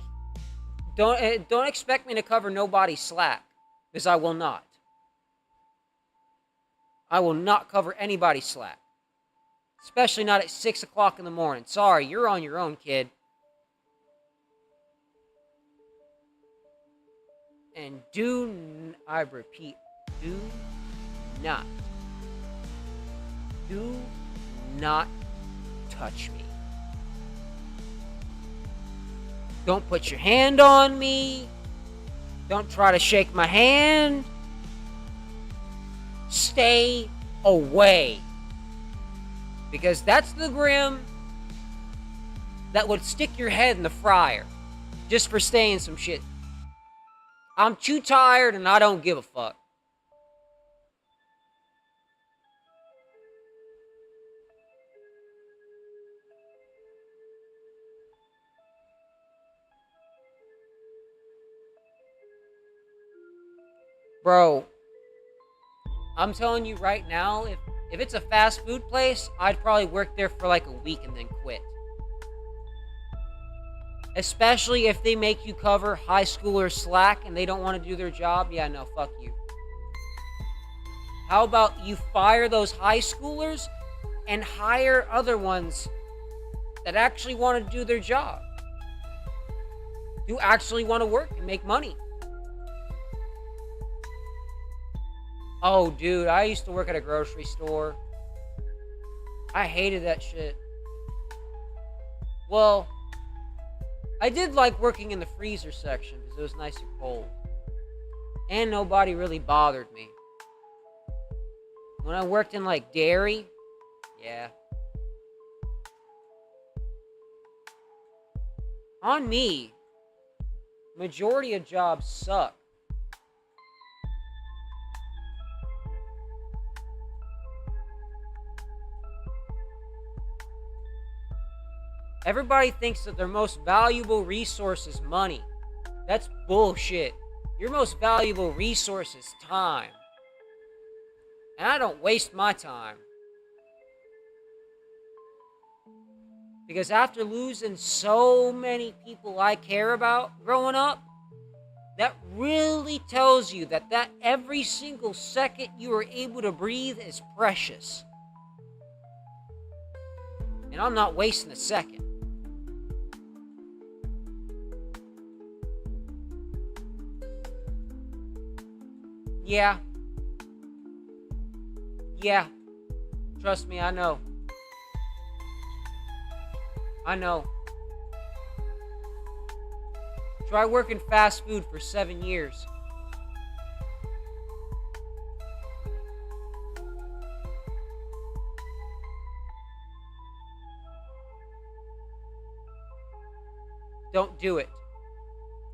don't expect me to cover nobody's slack, because I will not. I will not cover anybody's slack. Especially not at 6 o'clock in the morning. Sorry, you're on your own, kid. And I repeat, do not touch me. Don't put your hand on me. Don't try to shake my hand. Stay away. Because that's the Grim that would stick your head in the fryer just for saying some shit. I'm too tired and I don't give a fuck. Bro, I'm telling you right now, if it's a fast food place, I'd probably work there for like a week and then quit. Especially if they make you cover high schooler slack and they don't want to do their job. Yeah, no, fuck you. How about you fire those high schoolers and hire other ones that actually want to do their job? Who actually want to work and make money? Oh, dude, I used to work at a grocery store. I hated that shit. Well, I did like working in the freezer section because it was nice and cold. And nobody really bothered me. When I worked in, like, dairy, yeah. On me, majority of jobs suck. Everybody thinks that their most valuable resource is money. That's bullshit. Your most valuable resource is time. And I don't waste my time. Because after losing so many people I care about growing up, that really tells you that every single second you are able to breathe is precious. And I'm not wasting a second. Yeah. Yeah. Trust me, I know. I know. Try working fast food for 7 years. Don't do it.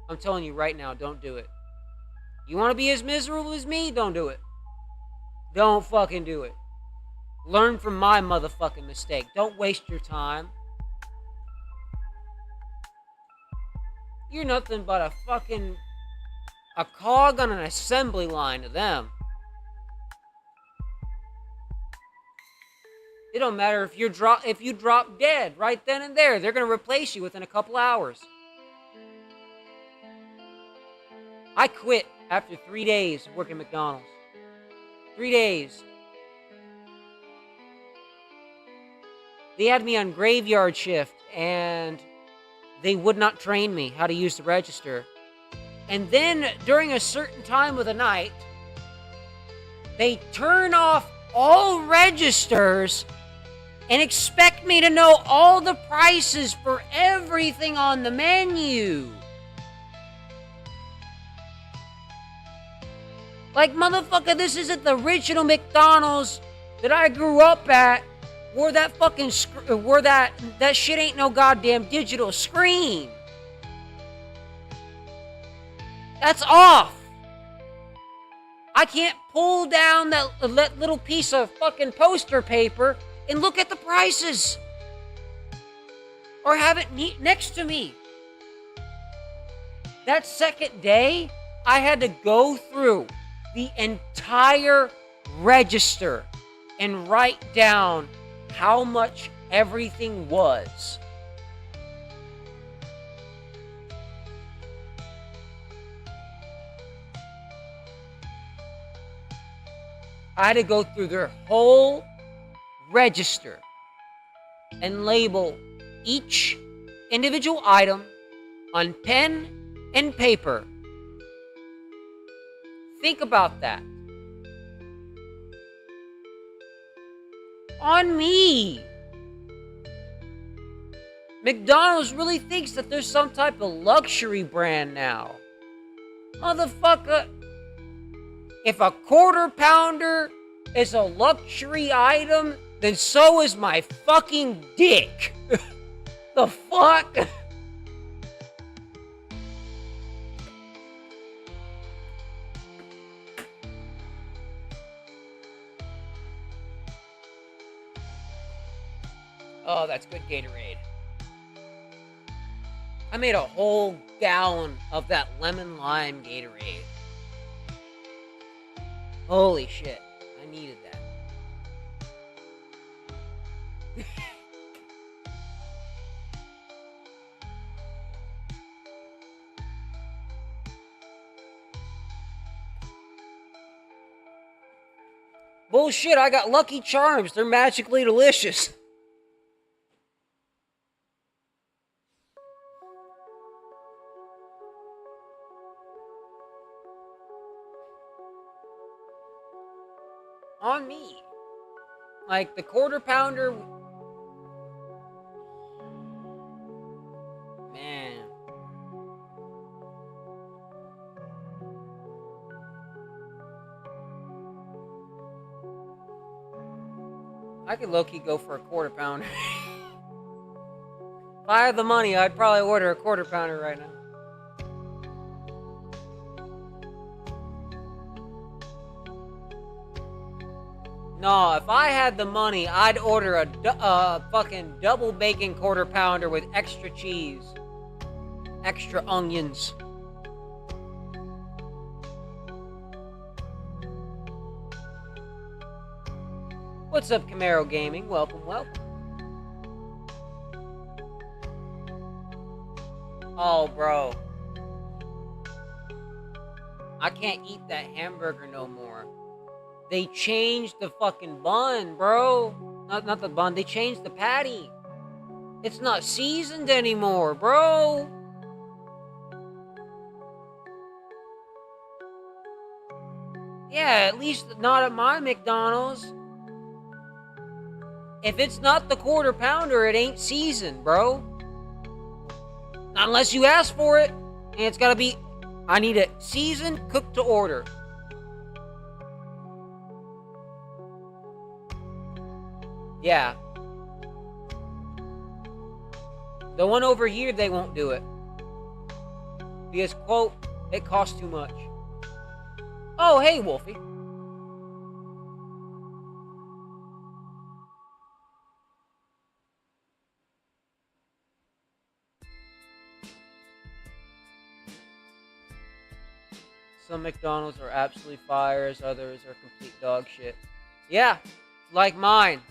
I'm telling you right now, don't do it. You want to be as miserable as me? Don't do it. Don't fucking do it. Learn from my motherfucking mistake. Don't waste your time. You're nothing but a cog on an assembly line to them. It don't matter if you drop dead right then and there. They're gonna replace you within a couple hours. I quit after 3 days of working McDonald's. 3 days. They had me on graveyard shift, and they would not train me how to use the register. And then, during a certain time of the night, they turn off all registers and expect me to know all the prices for everything on the menu. Like, motherfucker, this isn't the original McDonald's that I grew up at, where that fucking that shit ain't no goddamn digital screen. That's off. I can't pull down that little piece of fucking poster paper and look at the prices, or have it next to me. That second day, I had to go through the entire register and write down how much everything was. I had to go through their whole register and label each individual item on pen and paper. Think about that. On me. McDonald's really thinks that there's some type of luxury brand now. Motherfucker, if a quarter pounder is a luxury item, then so is my fucking dick. The fuck? Oh, that's good Gatorade. I made a whole gallon of that lemon lime Gatorade. Holy shit. I needed that. Bullshit, I got Lucky Charms. They're magically delicious. On me. Like the quarter pounder. Man. I could low-key go for a quarter pounder. If I had the money, I'd probably order a quarter pounder right now. No, if I had the money, I'd order a fucking double bacon quarter pounder with extra cheese, extra onions. What's up, Camaro Gaming? Welcome, welcome. Oh, bro. I can't eat that hamburger no more. They changed the fucking bun, bro. Not the bun. They changed the patty. It's not seasoned anymore, bro. Yeah, at least not at my McDonald's. If it's not the quarter pounder, it ain't seasoned, bro. Not unless you ask for it. And it's gotta be, I need it seasoned, cooked to order. Yeah. The one over here, they won't do it. Because, quote, it costs too much. Oh, hey, Wolfie. Some McDonald's are absolutely fire, as others are complete dog shit. Yeah, like mine.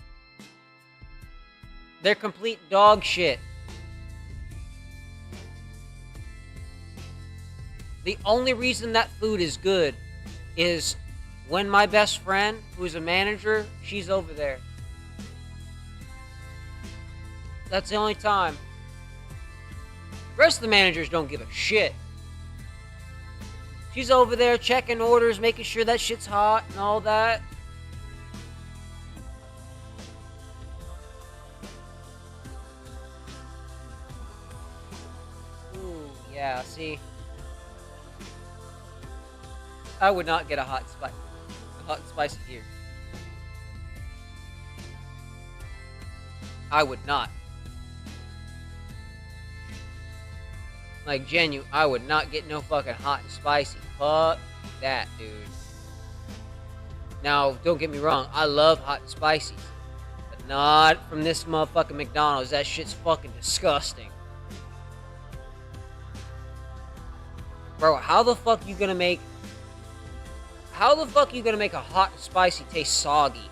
They're complete dog shit. The only reason that food is good is when my best friend, who's a manager, she's over there. That's the only time. The rest of the managers don't give a shit. She's over there checking orders, making sure that shit's hot and all that. Ooh, yeah, see. I would not get a hot and spicy here. I would not. Like, genuine, I would not get no fucking hot and spicy. Fuck that, dude. Now, don't get me wrong, I love hot and spicy. But not from this motherfucking McDonald's. That shit's fucking disgusting. Bro, how the fuck you gonna make a hot and spicy taste soggy?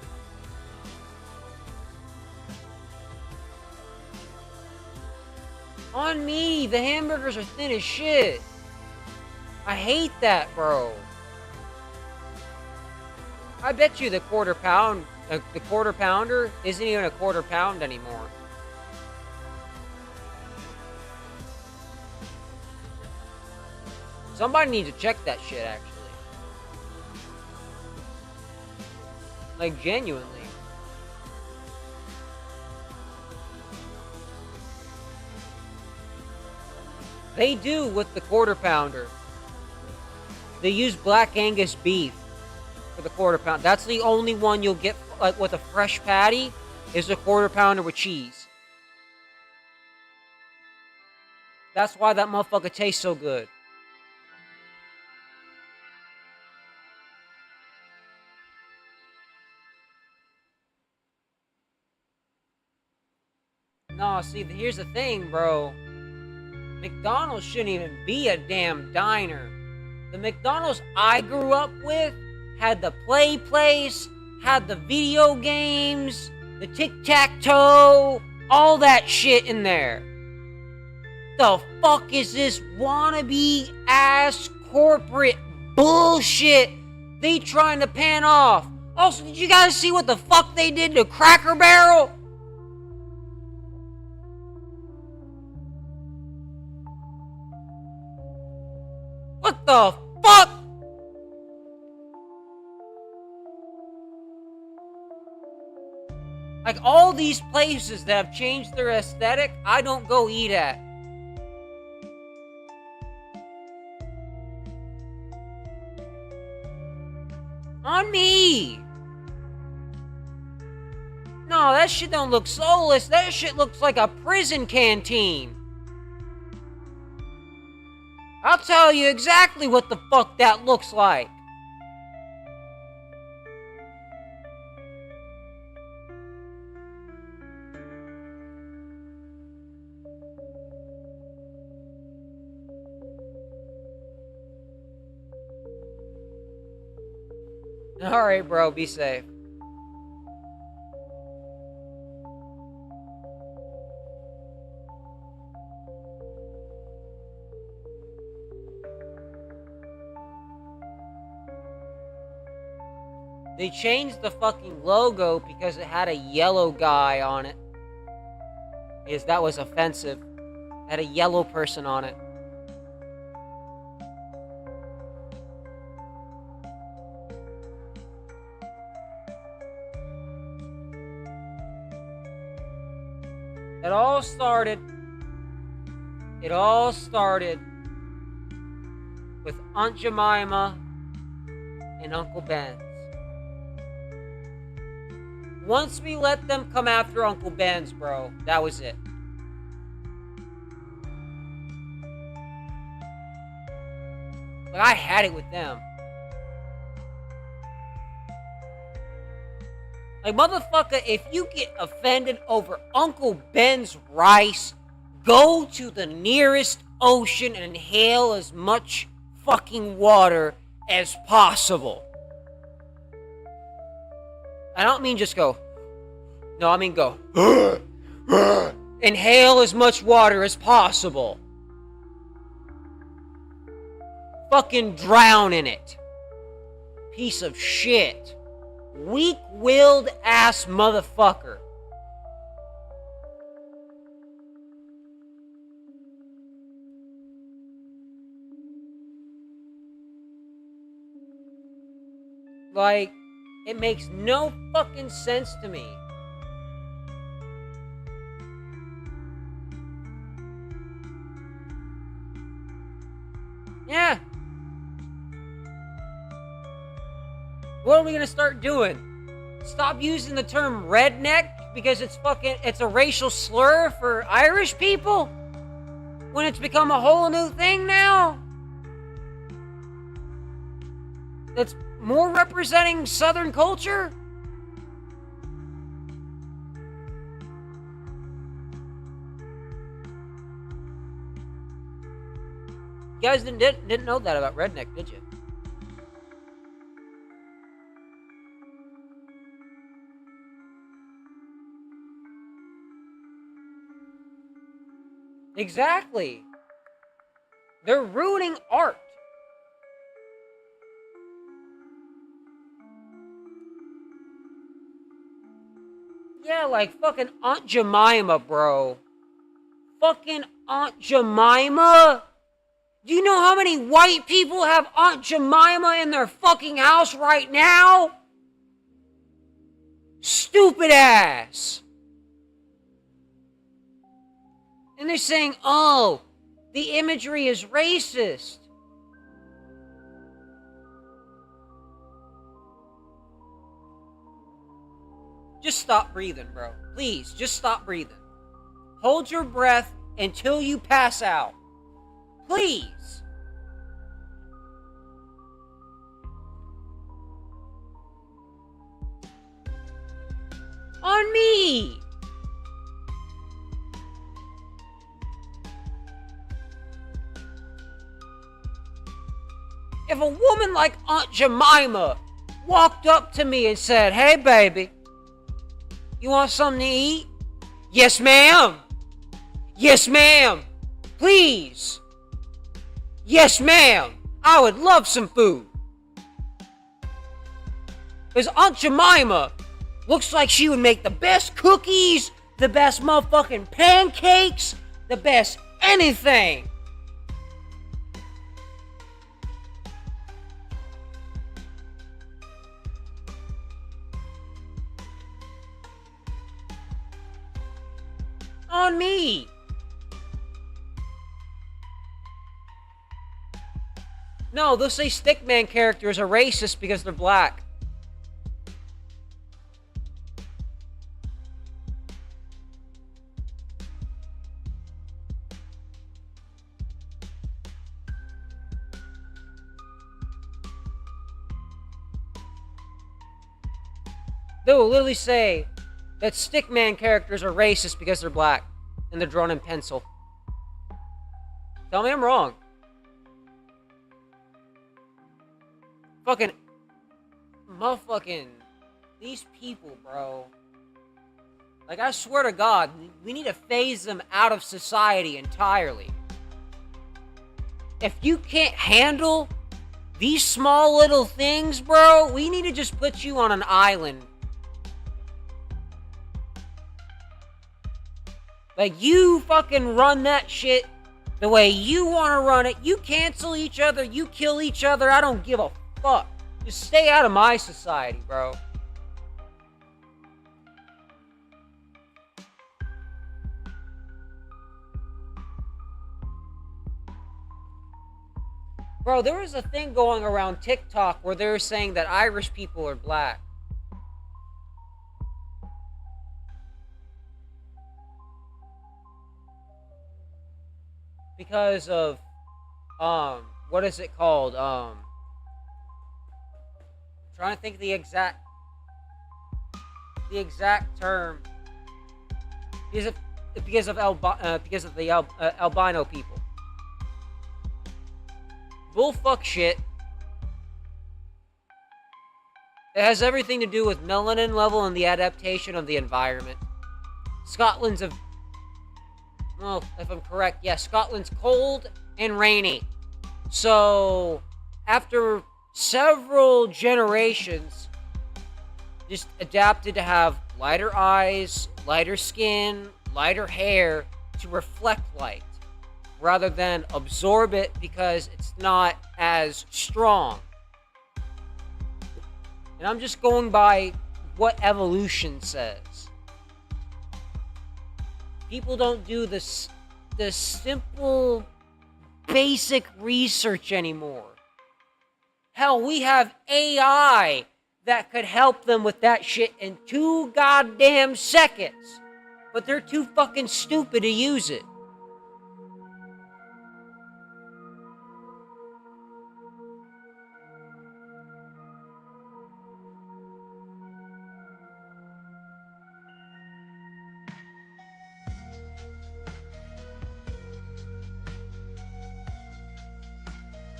On me, the hamburgers are thin as shit. I hate that, bro. I bet you the quarter pounder isn't even a quarter pound anymore. Somebody needs to check that shit, actually. Like, genuinely. They do with the quarter pounder. They use Black Angus beef for the quarter pound. That's the only one you'll get, like, with a fresh patty, is the quarter pounder with cheese. That's why that motherfucker tastes so good. No, see, here's the thing, bro. McDonald's shouldn't even be a damn diner. The McDonald's I grew up with had the play place, had the video games, the tic-tac-toe, all that shit in there. The fuck is this wannabe ass corporate bullshit they trying to pan off? Also, did you guys see what the fuck they did to Cracker Barrel? What the fuck? Like, all these places that have changed their aesthetic, I don't go eat at. On me! No, that shit don't look soulless. That shit looks like a prison canteen. I'll tell you exactly what the fuck that looks like. Alright, bro, be safe. They changed the fucking logo because it had a yellow guy on it. Because that was offensive. It had a yellow person on it. It all started with Aunt Jemima and Uncle Ben's. Once we let them come after Uncle Ben's, bro, that was it. Like, I had it with them. Like, motherfucker, if you get offended over Uncle Ben's rice, go to the nearest ocean and inhale as much fucking water as possible. I don't mean just go. No, I mean go. Inhale as much water as possible. Fucking drown in it. Piece of shit. Weak-willed ass motherfucker. Like, it makes no fucking sense to me. Yeah. What are we gonna start doing? Stop using the term redneck because it's a racial slur for Irish people? When it's become a whole new thing now? That's more representing Southern culture? You guys didn't know that about redneck, did you? Exactly. They're ruining art. Yeah, like fucking Aunt Jemima, bro. Fucking Aunt Jemima? Do you know how many white people have Aunt Jemima in their fucking house right now? Stupid ass. And they're saying, oh, the imagery is racist. Just stop breathing, bro. Please, just stop breathing. Hold your breath until you pass out. Please. On me. If a woman like Aunt Jemima walked up to me and said, hey, baby, you want something to eat? Yes, ma'am. Yes, ma'am. Please. Yes, ma'am. I would love some food. Because Aunt Jemima looks like she would make the best cookies, the best motherfucking pancakes, the best anything. On me. No, they'll say Stickman characters are racist because they're black. They will literally say that Stickman characters are racist because they're black and they're drawn in pencil. Tell me I'm wrong. Fucking motherfucking these people, bro. Like, I swear to God, we need to phase them out of society entirely. If you can't handle these small little things, bro, we need to just put you on an island. Like, you fucking run that shit the way you want to run it. You cancel each other. You kill each other. I don't give a fuck. Just stay out of my society, bro. Bro, there was a thing going around TikTok where they were saying that Irish people are black. Because of, what is it called? Trying to think the exact term. Because of the albino people. Bullfuck shit. It has everything to do with melanin level and the adaptation of the environment. Scotland's a, well, if I'm correct, yeah, Scotland's cold and rainy. So after several generations, just adapted to have lighter eyes, lighter skin, lighter hair to reflect light rather than absorb it because it's not as strong. And I'm just going by what evolution says. People don't do the simple, basic research anymore. Hell, we have AI that could help them with that shit in 2 goddamn seconds. But they're too fucking stupid to use it.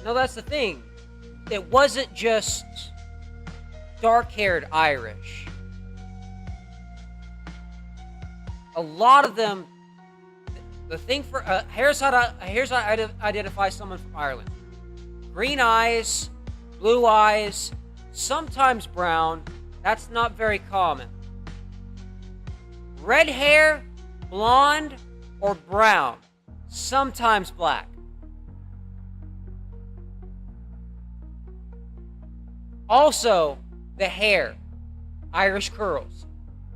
No, that's the thing. It wasn't just dark-haired Irish. A lot of them, the thing for, here's how I identify someone from Ireland. Green eyes, blue eyes, sometimes brown. That's not very common. Red hair, blonde, or brown. Sometimes black. Also, the hair. Irish curls.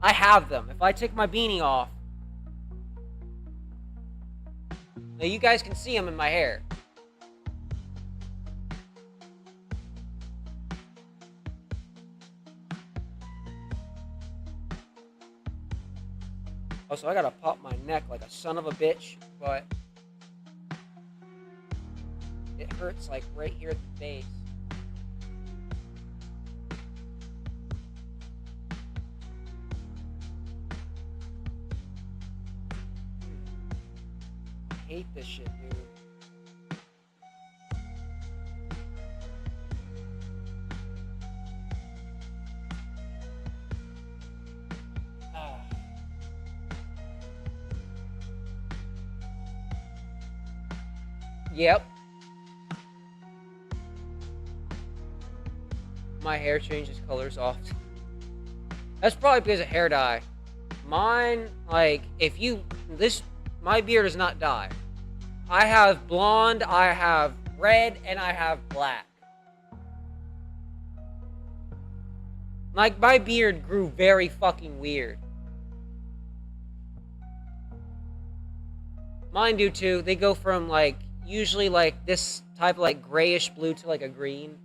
I have them. If I take my beanie off, now you guys can see them in my hair. Also, I gotta pop my neck like a son of a bitch, but it hurts like right here at the base. I hate this shit, dude. Yep. My hair changes colors often. That's probably because of hair dye. Mine, like, my beard does not dye. I have blonde, I have red, and I have black. Like, my beard grew very fucking weird. Mine do too. They go from, like, usually, like, this type of, like, grayish blue to, like, a green.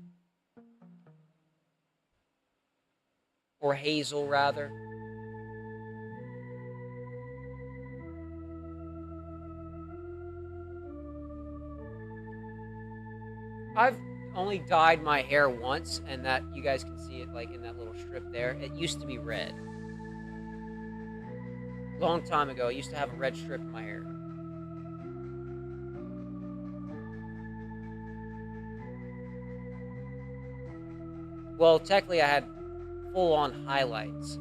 Or hazel, rather. I've only dyed my hair once, and that, you guys can see it, like, in that little strip there. It used to be red. Long time ago, I used to have a red strip in my hair. Well, technically I had full-on highlights.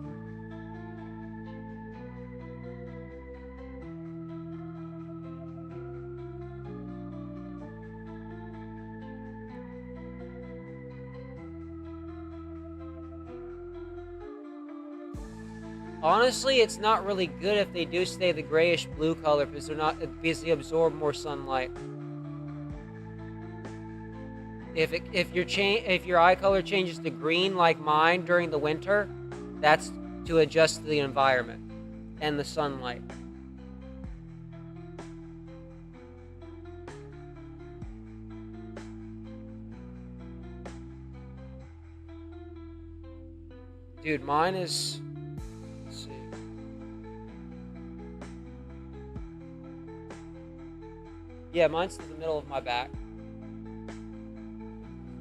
Honestly, it's not really good if they do stay the grayish blue color because they absorb more sunlight. If your eye color changes to green like mine during the winter, that's to adjust to the environment and the sunlight. Dude, mine is, let's see. Yeah, mine's to the middle of my back.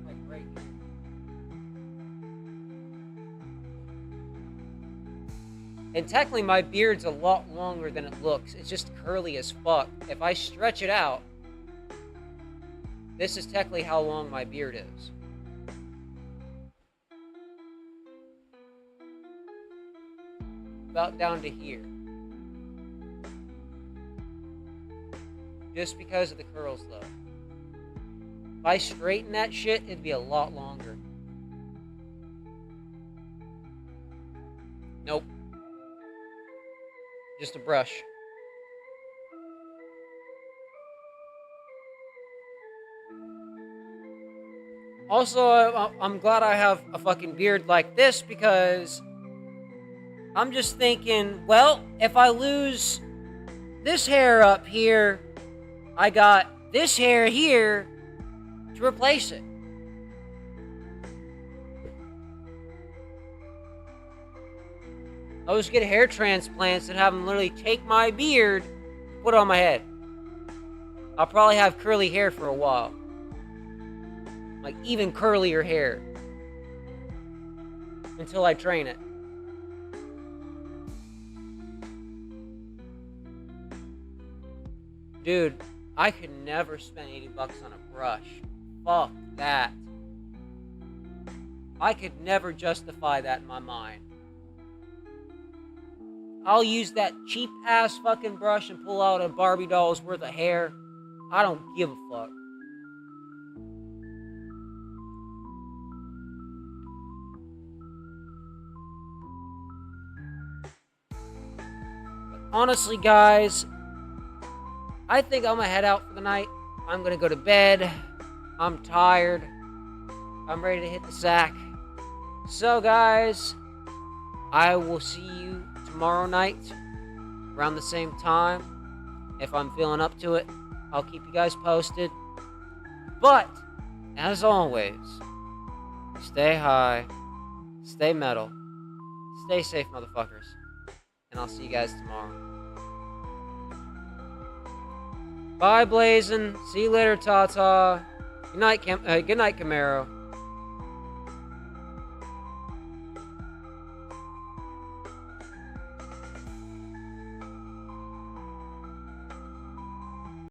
Like right here. And technically my beard's a lot longer than it looks. It's just curly as fuck. If I stretch it out, this is technically how long my beard is. About down to here. Just because of the curls, though. If I straighten that shit, it'd be a lot longer. Nope. Just a brush. Also, I'm glad I have a fucking beard like this because I'm just thinking, well, if I lose this hair up here, I got this hair here to replace it. I'll just get hair transplants and have them literally take my beard and put it on my head. I'll probably have curly hair for a while. Like, even curlier hair. Until I train it. Dude, I could never spend $80 on a brush. Fuck that. I could never justify that in my mind. I'll use that cheap-ass fucking brush and pull out a Barbie doll's worth of hair. I don't give a fuck. Honestly, guys, I think I'm gonna head out for the night. I'm gonna go to bed. I'm tired. I'm ready to hit the sack. So, guys, I will see you tomorrow night around the same time. If I'm feeling up to it, I'll keep you guys posted. But, as always, stay high, stay metal, stay safe, motherfuckers. And I'll see you guys tomorrow. Bye, Blazin'. See you later, Tata. Good night, Camaro.